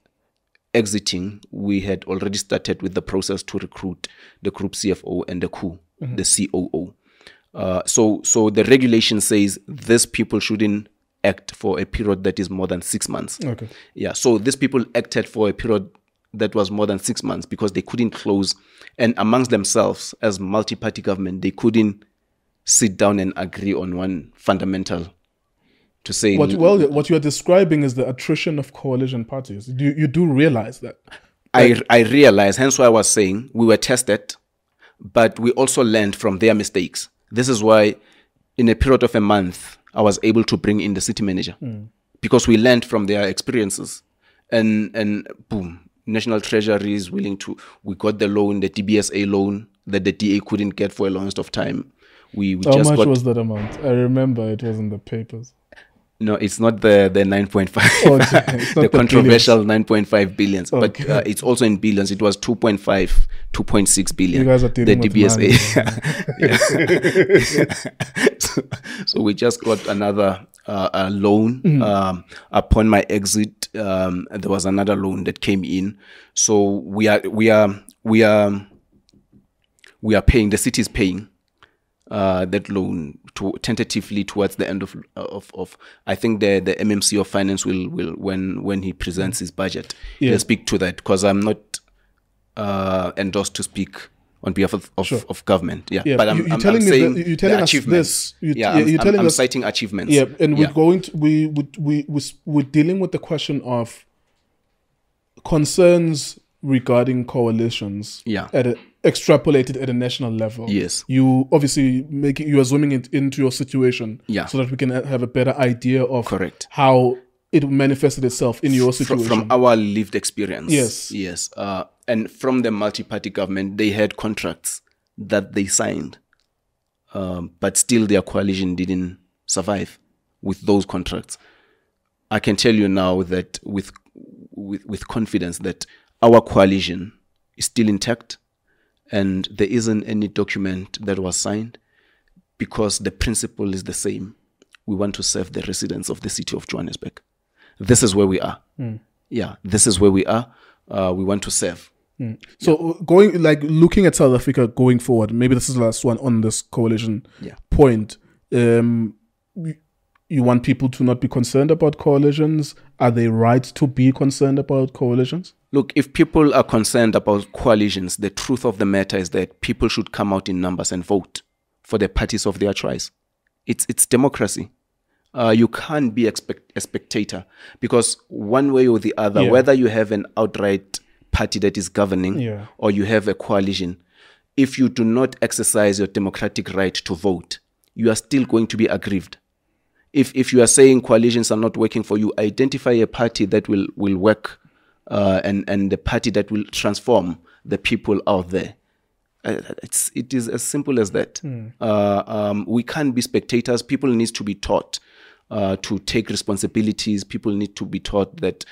exiting, we had already started with the process to recruit the group CFO and the COO, the COO. So the regulation says these people shouldn't act for a period that is more than 6 months. Okay. Yeah. So these people acted for a period that was more than 6 months because they couldn't close, and amongst themselves as multi-party government, they couldn't sit down and agree on one fundamental to say. What you are describing is the attrition of coalition parties. You do realize that? I realize, hence why I was saying we were tested, but we also learned from their mistakes. This is why in a period of a month, I was able to bring in the city manager because we learned from their experiences, and boom, National Treasury is willing to, we got the loan, the DBSA loan that the DA couldn't get for a long of time. How much was that amount? I remember it was in the papers. No, it's not the 9.5, the controversial 9.5 billions, okay. But it's also in billions. It was 2.5, 2.6 billion. You guys are dealing the DBSA. So we just got another loan. Upon my exit, there was another loan that came in. So we are paying. The city is paying that loan tentatively towards the end of I think the MMC of Finance will when he presents his budget, he'll speak to that, because I'm not endorsed to speak on behalf of government. But I'm saying the achievements. I'm citing achievements. Yeah, and we're dealing with the question of concerns regarding coalitions. Extrapolated at a national level. Yes. You obviously you are zooming it into your situation so that we can have a better idea of how it manifested itself in your situation. From our lived experience. Yes. And from the multi-party government, they had contracts that they signed but still their coalition didn't survive with those contracts. I can tell you now that with confidence that our coalition is still intact, and there isn't any document that was signed, because the principle is the same. We want to serve the residents of the city of Johannesburg. This is where we are. Yeah, this is where we are. We want to serve. So looking at South Africa going forward, maybe this is the last one on this coalition point. You want people to not be concerned about coalitions? Are they right to be concerned about coalitions? Look, if people are concerned about coalitions, the truth of the matter is that people should come out in numbers and vote for the parties of their choice. It's democracy. You can't be a spectator, because one way or the other, whether you have an outright party that is governing or you have a coalition, if you do not exercise your democratic right to vote, you are still going to be aggrieved. If you are saying coalitions are not working for you, identify a party that will work, and the party that will transform the people out there. It is as simple as that. We can't be spectators. People need to be taught to take responsibilities. People need to be taught that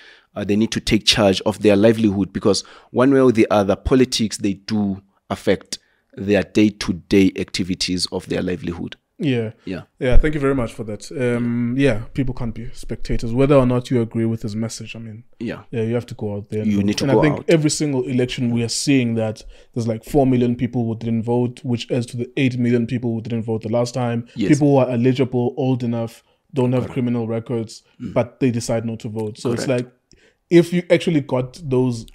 they need to take charge of their livelihood, because one way or the other, politics, they do affect their day-to-day activities of their livelihood. Yeah. Thank you very much for that. People can't be spectators, whether or not you agree with his message. I mean, you have to go out there. You need to go out. And I think every single election we are seeing that there's like 4 million people who didn't vote, which adds to the 8 million people who didn't vote the last time. Yes. People who are eligible, old enough, don't have criminal records, but they decide not to vote. So it's like, if you actually got those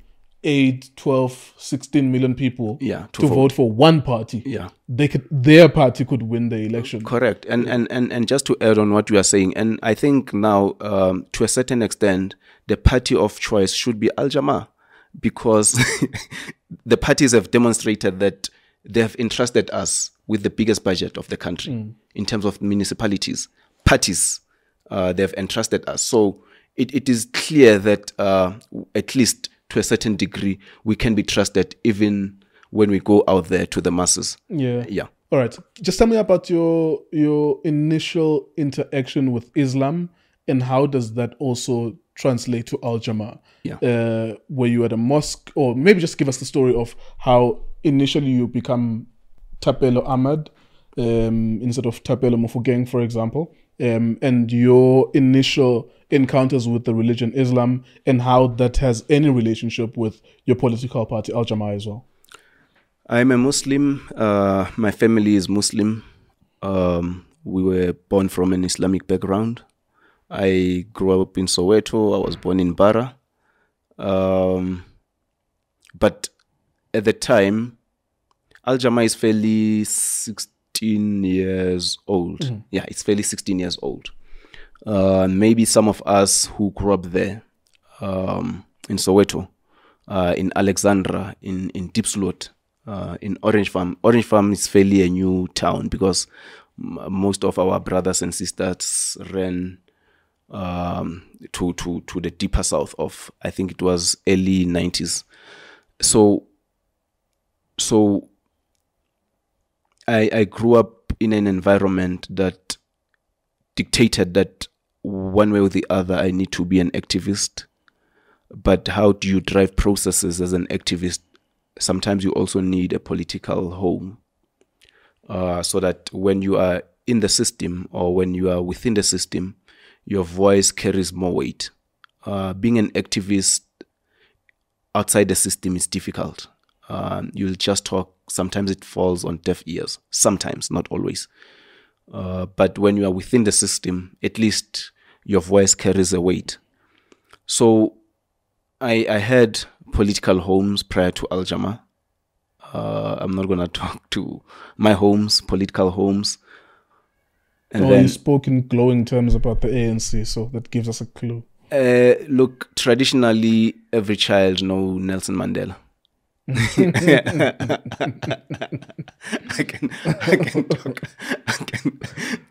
8, 12, 16 million people to vote for one party, their party could win the election. Correct. And just to add on what you are saying, and I think now, to a certain extent, the party of choice should be Al Jamaa, because the parties have demonstrated that they have entrusted us with the biggest budget of the country in terms of municipalities. Parties, they have entrusted us. So it is clear that at least to a certain degree, we can be trusted even when we go out there to the masses. Yeah. All right. Just tell me about your initial interaction with Islam, and how does that also translate to Al Jamaa? Were you at a mosque, or maybe just give us the story of how initially you become Thapelo Ahmad instead of Thapelo Mofokeng, for example, and your initial encounters with the religion Islam, and how that has any relationship with your political party Al Jamaa as well. I'm a Muslim. My family is Muslim. We were born from an Islamic background. I grew up in Soweto. I was born in Bara. But at the time, Al Jamaa is fairly 16 years old. Yeah, it's fairly 16 years old. Maybe some of us who grew up there, in Soweto, in Alexandra, in Diepsloot, in Orange Farm. Orange Farm is fairly a new town, because most of our brothers and sisters ran to the deeper south of, I think it was early 90s. So I grew up in an environment that dictated that one way or the other I need to be an activist. But how do you drive processes as an activist? Sometimes you also need a political home, so that when you are in the system, or when you are within the system, your voice carries more weight. Being an activist outside the system is difficult. You'll just talk. Sometimes it falls on deaf ears. Sometimes, not always. But when you are within the system, at least your voice carries a weight. So I had political homes prior to Al Jamaa. I'm not going to talk to my homes, political homes. And you spoke in glowing terms about the ANC, so that gives us a clue. Look, traditionally, every child knows Nelson Mandela. I can talk.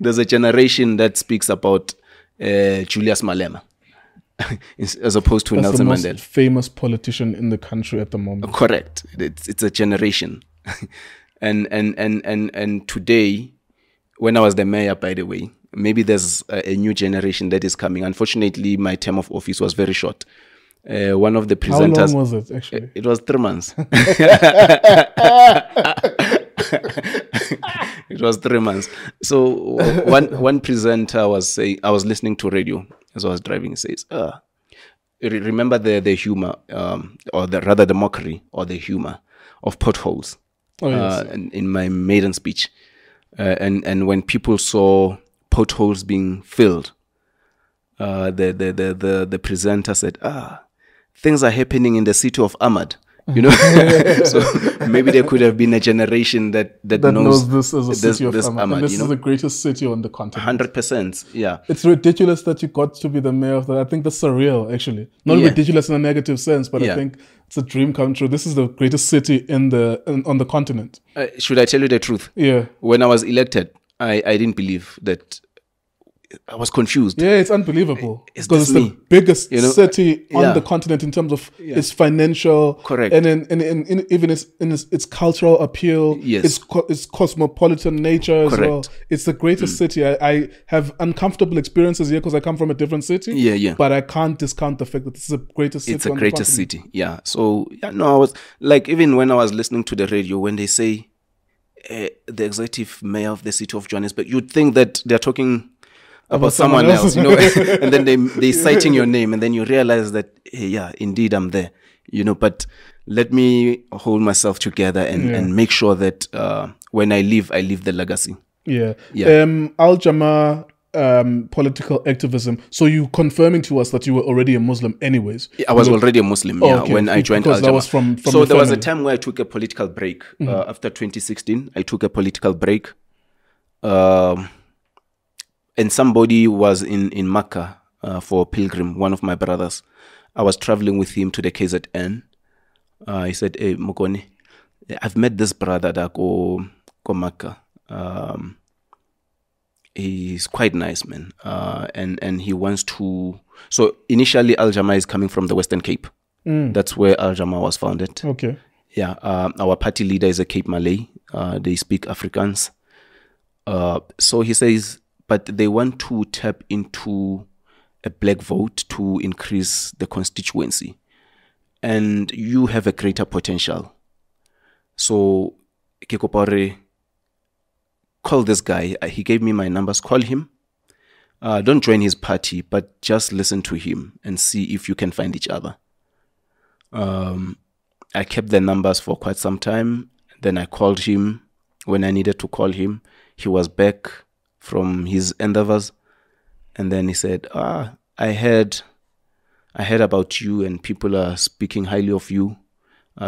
There's a generation that speaks about Julius Malema as opposed to Nelson Mandela. That's the most famous politician in the country at the moment. Correct. It's a generation, and today when I was the mayor, by the way. Maybe there's a new generation that is coming. Unfortunately, my term of office was very short. One of the presenters. How long was it, actually? It was 3 months. It was 3 months. So one presenter was saying, I was listening to radio as I was driving. He says, remember the humor, or rather the mockery or the humor of potholes. Oh, yes. In my maiden speech. And when people saw potholes being filled, the presenter said, things are happening in the city of Ahmad. You know, so maybe there could have been a generation that knows this as a city of Ahmad. Ahmad, And this is the greatest city on the continent. 100%. Yeah. It's ridiculous that you got to be the mayor of that. I think that's surreal, actually. Not ridiculous in a negative sense, but I think it's a dream come true. This is the greatest city on the continent. Should I tell you the truth? Yeah. When I was elected, I didn't believe that. I was confused. Yeah, it's unbelievable. Because it's the biggest city on Yeah. the continent in terms of its financial, Correct. and in even its cultural appeal, Yes. its cosmopolitan nature as Correct. well. It's the greatest city. I have uncomfortable experiences here because I come from a different city. Yeah. But I can't discount the fact that this is the greatest city. It's the on greatest the continent. city. Yeah. So I was like, even when I was listening to the radio, when they say the executive mayor of the city of Johannesburg, you'd think that they're talking about someone else, you know, and then they citing your name, and then you realize that, hey, yeah, indeed I'm there, you know. But let me hold myself together and make sure that when I leave the legacy. Yeah. Al Jama political activism. So you confirming to us that you were already a Muslim, anyways? I was already a Muslim, when I joined Al Jama. That was from so there was a time where I took a political break. After 2016, I took a political break. And somebody was in Makkah for a pilgrim, one of my brothers. I was traveling with him to the KZN. He said, hey, Mokone, I've met this brother that go Makkah. He's quite nice, man. And he wants to... So initially, Al Jama is coming from the Western Cape. That's where Al Jama was founded. Okay. Yeah. Our party leader is a Cape Malay. They speak Afrikaans. So he says... But they want to tap into a black vote to increase the constituency. And you have a greater potential. So, Kekopare, call this guy. He gave me my numbers. Call him. Don't join his party, but just listen to him and see if you can find each other. I kept the numbers for quite some time. Then I called him when I needed to call him. He was back from his endeavors, and then he said, I heard about you and people are speaking highly of you.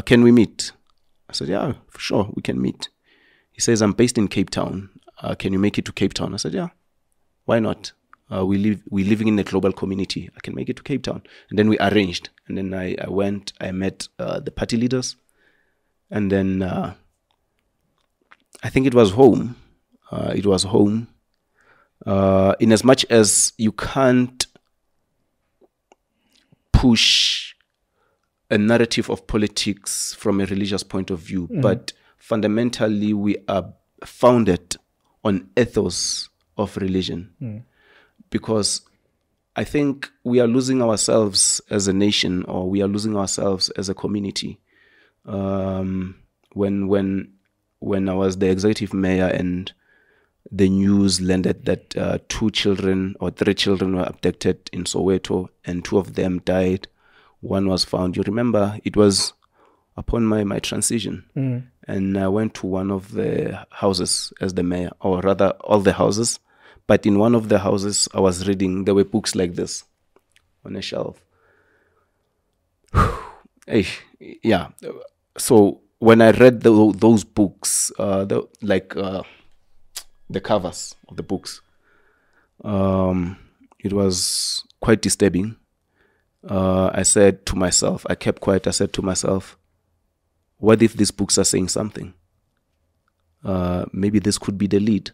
Can we meet? I said, yeah, for sure, we can meet. He says, I'm based in Cape Town. Can you make it to Cape Town? I said, yeah, why not? We're living in a global community. I can make it to Cape Town. And then we arranged. And then I went, I met the party leaders. And then I think it was home. In as much as you can't push a narrative of politics from a religious point of view, but fundamentally we are founded on ethos of religion. Because I think we are losing ourselves as a nation, or we are losing ourselves as a community. When I was the executive mayor and the news landed that 2 children or 3 children were abducted in Soweto, and 2 of them died. 1 was found. You remember, it was upon my transition. And I went to one of the houses as the mayor, or rather all the houses. But in one of the houses I was reading, there were books like this on a shelf. Yeah. So when I read those books, the covers of the books, it was quite disturbing. I said to myself, I kept quiet. I said to myself, what if these books are saying something? Maybe this could be the lead,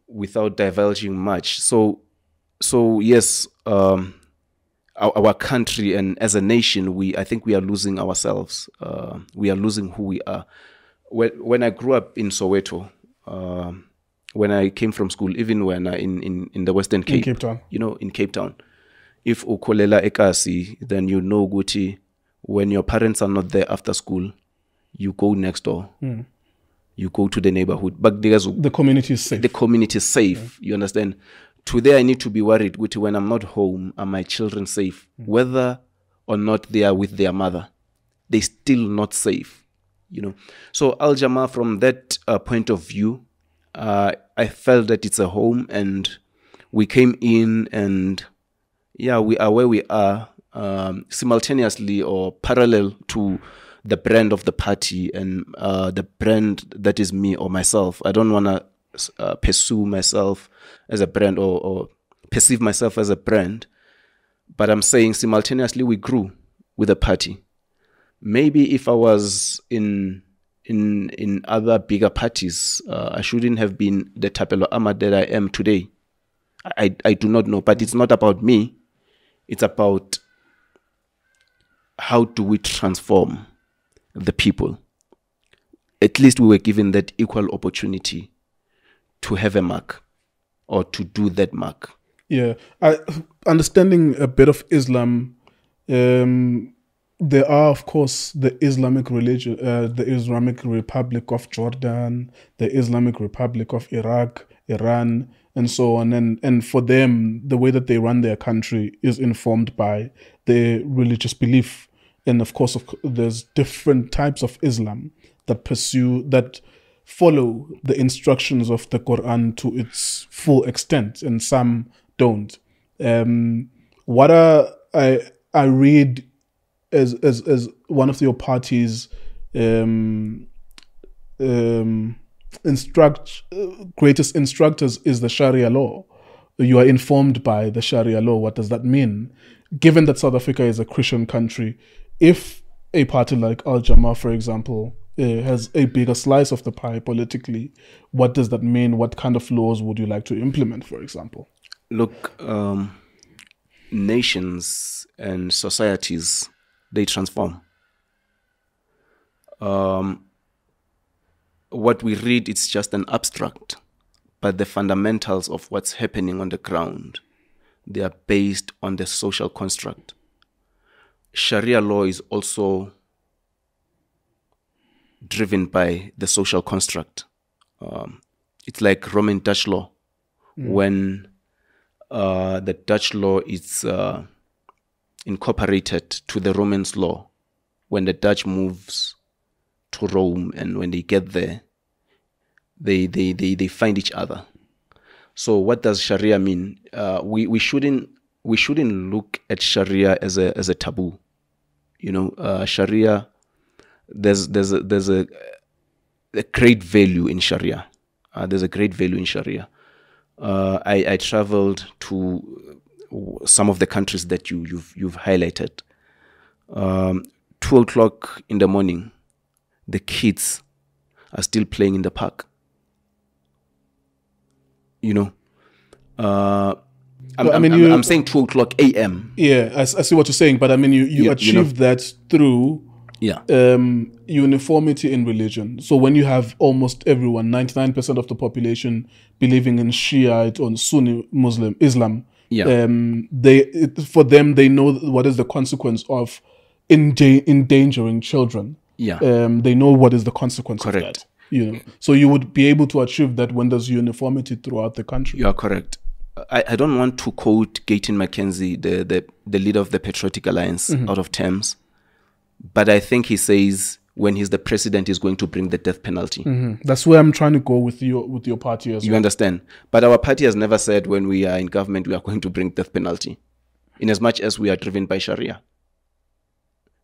without divulging much. So yes, our country and as a nation, I think we are losing ourselves. We are losing who we are. When I grew up in Soweto, when I came from school, even when in the Western Cape, Cape Town. In Cape Town, if ukholela ekasi, then you know Gucci, when your parents are not there after school, you go next door. You go to the neighborhood. But The community is safe. the community is safe. You understand? Today I need to be worried, Gucci, when I'm not home, are my children safe? Whether or not they are with their mother, they still not safe. So Al Jama, from that point of view, I felt that it's a home, and we came in, and we are where we are, simultaneously or parallel to the brand of the party and the brand that is me or myself. I don't want to pursue myself as a brand or perceive myself as a brand, but I'm saying simultaneously we grew with the party. Maybe if I was in other bigger parties, I shouldn't have been the Thapelo Ahmad that I am today. I do not know, but it's not about me. It's about how do we transform the people. At least we were given that equal opportunity to have a mark or to do that mark. Yeah, understanding a bit of Islam, there are, of course, the Islamic religion, the Islamic Republic of Jordan, the Islamic Republic of Iraq, Iran, and so on. And for them, the way that they run their country is informed by their religious belief. And of course, there's different types of Islam that follow the instructions of the Quran to its full extent, and some don't. What I read as one of your party's greatest instructors is the Sharia law. You are informed by the Sharia law. What does that mean? Given that South Africa is a Christian country, if a party like Al Jama, for example, has a bigger slice of the pie politically, what does that mean? What kind of laws would you like to implement, for example? Look, nations and societies, they transform. What we read, it's just an abstract, but the fundamentals of what's happening on the ground, they are based on the social construct. Sharia law is also driven by the social construct. It's like Roman Dutch law. When the Dutch law is incorporated to the Romans law, when the Dutch moves to Rome, and when they get there, they find each other. So what does Sharia mean? We shouldn't look at Sharia as a taboo. Sharia, there's a great value in Sharia. There's a great value in Sharia. I traveled to some of the countries that you've highlighted. 2 o'clock in the morning, the kids are still playing in the park. I'm saying 2 o'clock a.m. Yeah, I see what you're saying, but I mean, you achieve that through uniformity in religion. So when you have almost everyone, 99% of the population believing in Shiite or Sunni Muslim Islam, for them, they know what is the consequence of endangering children. They know what is the consequence of that. So you would be able to achieve that when there's uniformity throughout the country. You are correct. I don't want to quote Gayton McKenzie, the leader of the Patriotic Alliance, out of terms, but I think he says when he's the president, he's going to bring the death penalty. That's where I'm trying to go with your party as well. You understand? But our party has never said when we are in government, we are going to bring death penalty, in as much as we are driven by Sharia.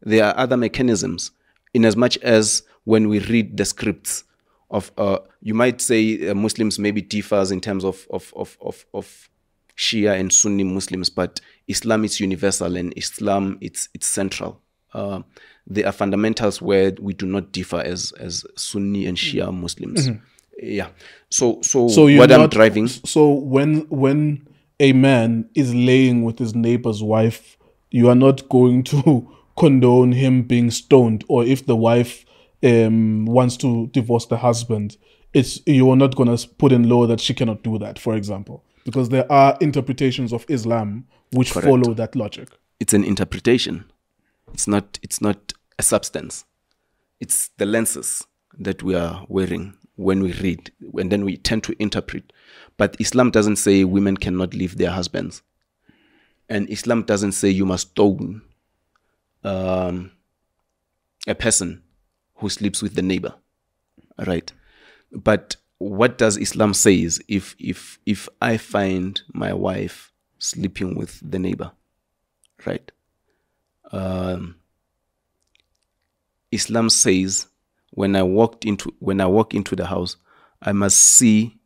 There are other mechanisms, in as much as when we read the scripts of, you might say Muslims maybe differs in terms of Shia and Sunni Muslims, but Islam is universal and Islam it's central. There are fundamentals where we do not differ as Sunni and Shia Muslims. Yeah. So what I'm driving. So when a man is laying with his neighbor's wife, you are not going to condone him being stoned, or if the wife wants to divorce the husband, you're not going to put in law that she cannot do that, for example, because there are interpretations of Islam which Correct. follow that logic. It's an interpretation. It's not a substance. It's the lenses that we are wearing when we read, and then we tend to interpret. But Islam doesn't say women cannot leave their husbands. And Islam doesn't say you must stone a person who sleeps with the neighbor. Right? But what does Islam say is if I find my wife sleeping with the neighbor, right? Islam says when I walk into the house, I must see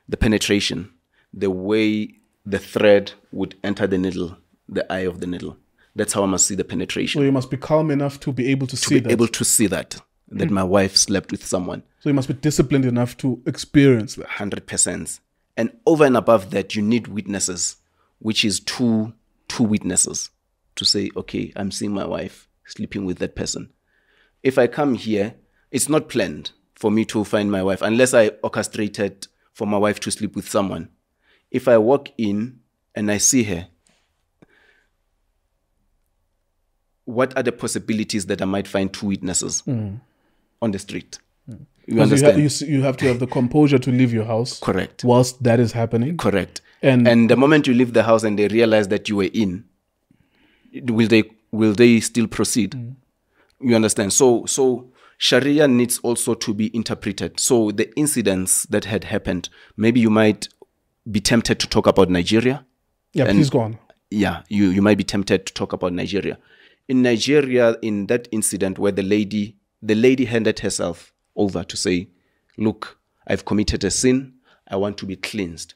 the penetration, the way the thread would enter the needle, the eye of the needle. That's how I must see the penetration. So you must be calm enough to be able to see that. Able to see that my wife slept with someone. So you must be disciplined enough to experience that. 100%. And over and above that, you need witnesses, which is two witnesses to say, okay, I'm seeing my wife sleeping with that person. If I come here, it's not planned for me to find my wife unless I orchestrated for my wife to sleep with someone. If I walk in and I see her, what are the possibilities that I might find two witnesses on the street? You understand? You have to have the composure to leave your house. Correct. Whilst that is happening. Correct. And the moment you leave the house and they realize that you were in, will they still proceed? You understand? So Sharia needs also to be interpreted. So the incidents that had happened, maybe you might be tempted to talk about Nigeria. Yeah, please go on. Yeah, you might be tempted to talk about Nigeria. In Nigeria, in that incident where the lady handed herself over to say, look, I've committed a sin. I want to be cleansed.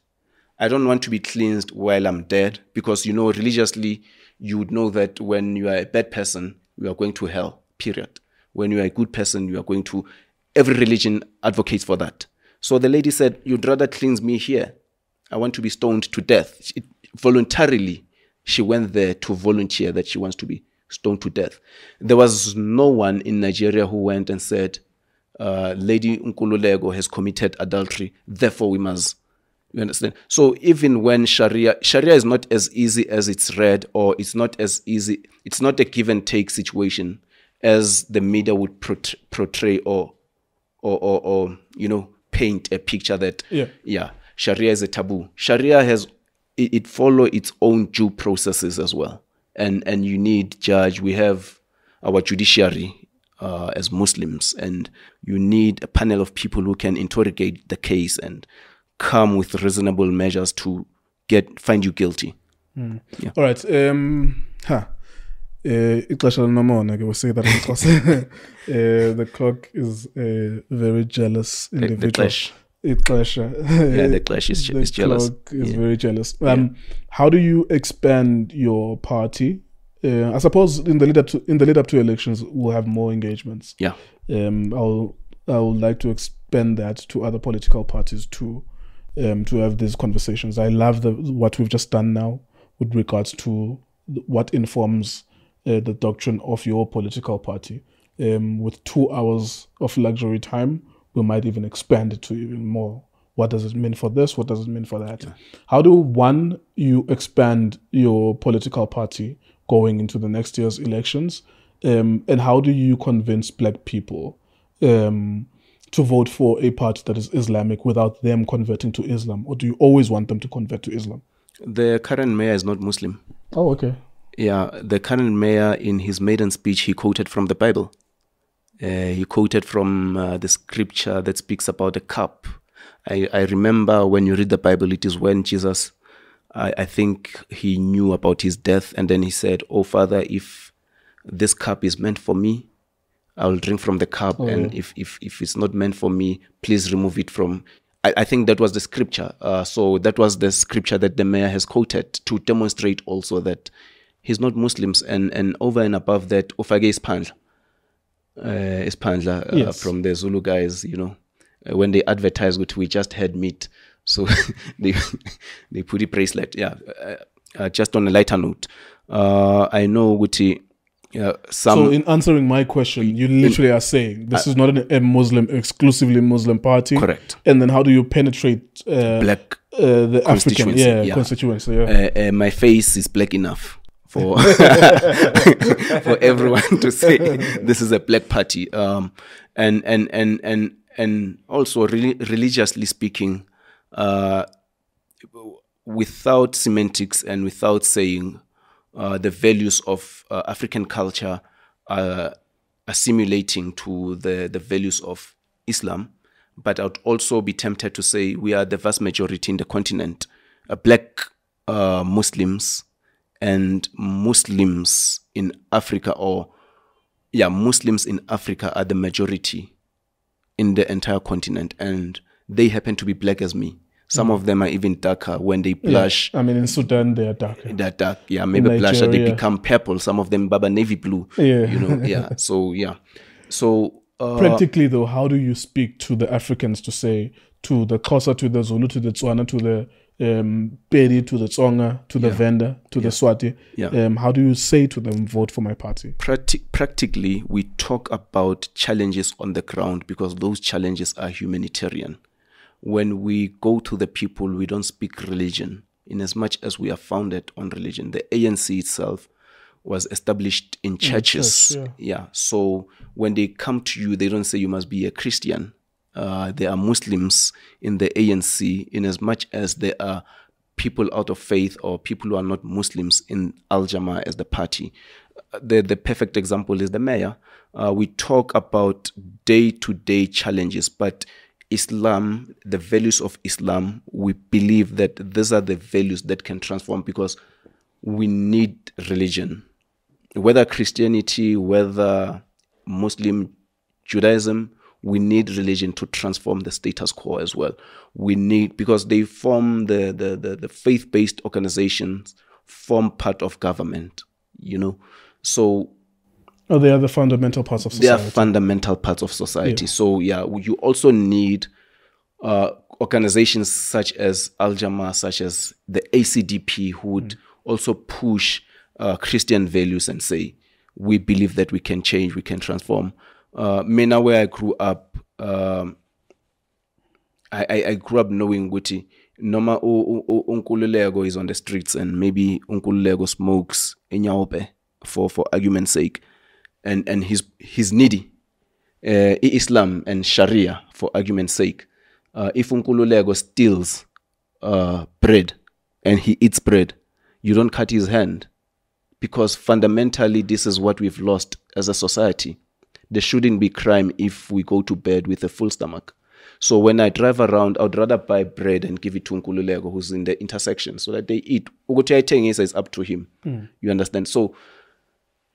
I don't want to be cleansed while I'm dead, because, religiously, you would know that when you are a bad person, you are going to hell, period. When you are a good person, you are going to... Every religion advocates for that. So the lady said, you'd rather cleanse me here. I want to be stoned to death. Voluntarily, she went there to volunteer that she wants to be stoned to death. There was no one in Nigeria who went and said, Lady Nkululeko has committed adultery, therefore we must... You understand? So even when Sharia is not as easy as it's read, or it's not as easy, it's not a give and take situation as the media would portray or paint a picture that Sharia is a taboo. Sharia it follow its own due processes as well, and you need judge. We have our judiciary as Muslims, and you need a panel of people who can interrogate the case and come with reasonable measures to find you guilty. Yeah. All right. We'll say that the clock is a very jealous individual. The clash. The clash is jealous. The clock is very jealous. How do you expand your party? I suppose in the lead up to elections, we'll have more engagements. Yeah. I would like to expand that to other political parties too. To have these conversations. I love what we've just done now with regards to what informs the doctrine of your political party. With 2 hours of luxury time, we might even expand it to even more. What does it mean for this? What does it mean for that? Yeah. How do you expand your political party going into the next year's elections? And how do you convince Black people to vote for a party that is Islamic without them converting to Islam? Or do you always want them to convert to Islam? The current mayor is not Muslim. Oh, okay. Yeah, the current mayor, in his maiden speech, he quoted from the Bible. He quoted from the scripture that speaks about a cup. I remember when you read the Bible, it is when Jesus, I think he knew about his death, and then he said, "Oh, Father, if this cup is meant for me, I will drink from the cup, and if it's not meant for me, please remove it from..." I think that was the scripture. So that was the scripture that the mayor has quoted to demonstrate also that he's not Muslims. And over and above that, Ufage is Pandla. Yes. From the Zulu guys, when they advertise what we just had meat. So they put a bracelet. Yeah. Just on a lighter note, I know Guti, Yeah, So in answering my question, you literally are saying this is not a exclusively Muslim party. Correct. And then how do you penetrate black the African constituency, constituency? Yeah. My face is black enough for for everyone to say this is a black party. And also religiously speaking, without semantics and without saying the values of African culture are assimilating to the values of Islam, but I'd also be tempted to say we are the vast majority in the continent. Black Muslims and Muslims in Africa, Muslims in Africa are the majority in the entire continent, and they happen to be black as me. Some of them are even darker when they blush. Yeah. I mean, in Sudan, they are darker. They're dark, yeah. Maybe blush and they become purple. Some of them baba navy blue. Yeah. You know, yeah. So, yeah. So practically, though, how do you speak to the Africans to say, to the Xhosa, to the Zulu, to the Tswana, to the Pedi, to the Tsonga, to the Venda, to the Swati? Yeah. How do you say to them, vote for my party? Practically, we talk about challenges on the ground because those challenges are humanitarian. When we go to the people, we don't speak religion, in as much as we are founded on religion. The ANC itself was established in churches. So when they come to you, they don't say you must be a Christian. There are Muslims in the ANC, in as much as there are people out of faith or people who are not Muslims in Al-Jama as the party. The perfect example is the mayor. We talk about day-to-day challenges, but Islam, the values of Islam, we believe that these are the values that can transform, because we need religion. Whether Christianity, whether Muslim, Judaism, we need religion to transform the status quo as well. We need, because they form the faith-based organizations, form part of government, you know. So they are the fundamental parts of society. They are fundamental parts of society. Yeah. So, you also need organizations such as Al-Jama, such as the ACDP, who would also push Christian values and say, we believe that we can change, we can transform. Mena, where I grew up, I grew up knowing Guti. Noma Nkululeko is on the streets, and maybe Nkululeko smokes Inyaope for argument's sake. And he's needy. Islam and Sharia, for argument's sake. If Nkululeko steals bread and he eats bread, you don't cut his hand, because fundamentally this is what we've lost as a society. There shouldn't be crime if we go to bed with a full stomach. So when I drive around, I would rather buy bread and give it to Nkululeko, who's in the intersection, so that they eat. Ugothi ayithengisa is up to him. You understand? So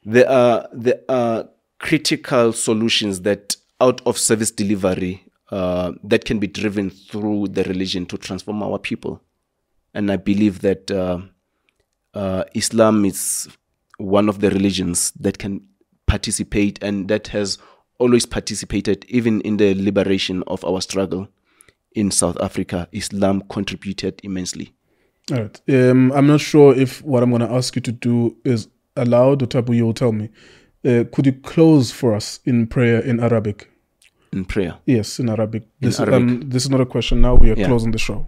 there are critical solutions that out of service delivery that can be driven through the religion to transform our people. And I believe that Islam is one of the religions that can participate, and that has always participated even in the liberation of our struggle in South Africa. Islam contributed immensely. All right. I'm not sure if what I'm going to ask you to do is allowed, or Tabu, you will tell me. Could you close for us in prayer in Arabic? In prayer? Yes, in Arabic. This is not a question now. We are closing the show.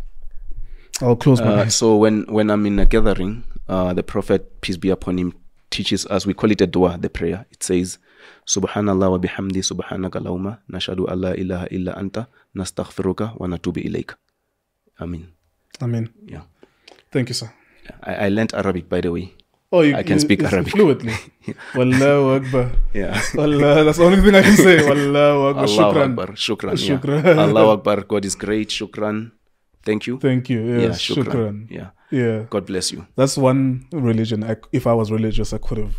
I'll close my eyes. So when I'm in a gathering, the Prophet, peace be upon him, teaches us, we call it a dua, the prayer. It says, Subhanallah wa bihamdi subhanaka lahumma nashadu alla ilaha illa anta nastaghfiruka wa natubu ilayka. Amen. Amen. Yeah. Thank you, sir. I learned Arabic, by the way. Oh, I can speak Arabic fluently. Wallahu Akbar. Yeah. Wallah, that's the only thing I can say. Wallahu Akbar. Allahu Akbar. Shukran. Shukran. Yeah. Allahu Akbar. God is great. Shukran. Thank you. Thank you. Yes, yeah, shukran. Yeah. God bless you. That's one religion. If I was religious, I could have.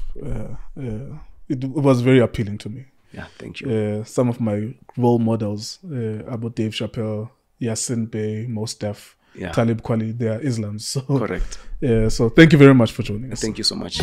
It was very appealing to me. Yeah, thank you. Some of my role models, about Dave Chappelle, Yasin Bey, Mos Def, Talib Kweli, they are Islams. So, correct. So thank you very much for joining us. Thank you so much.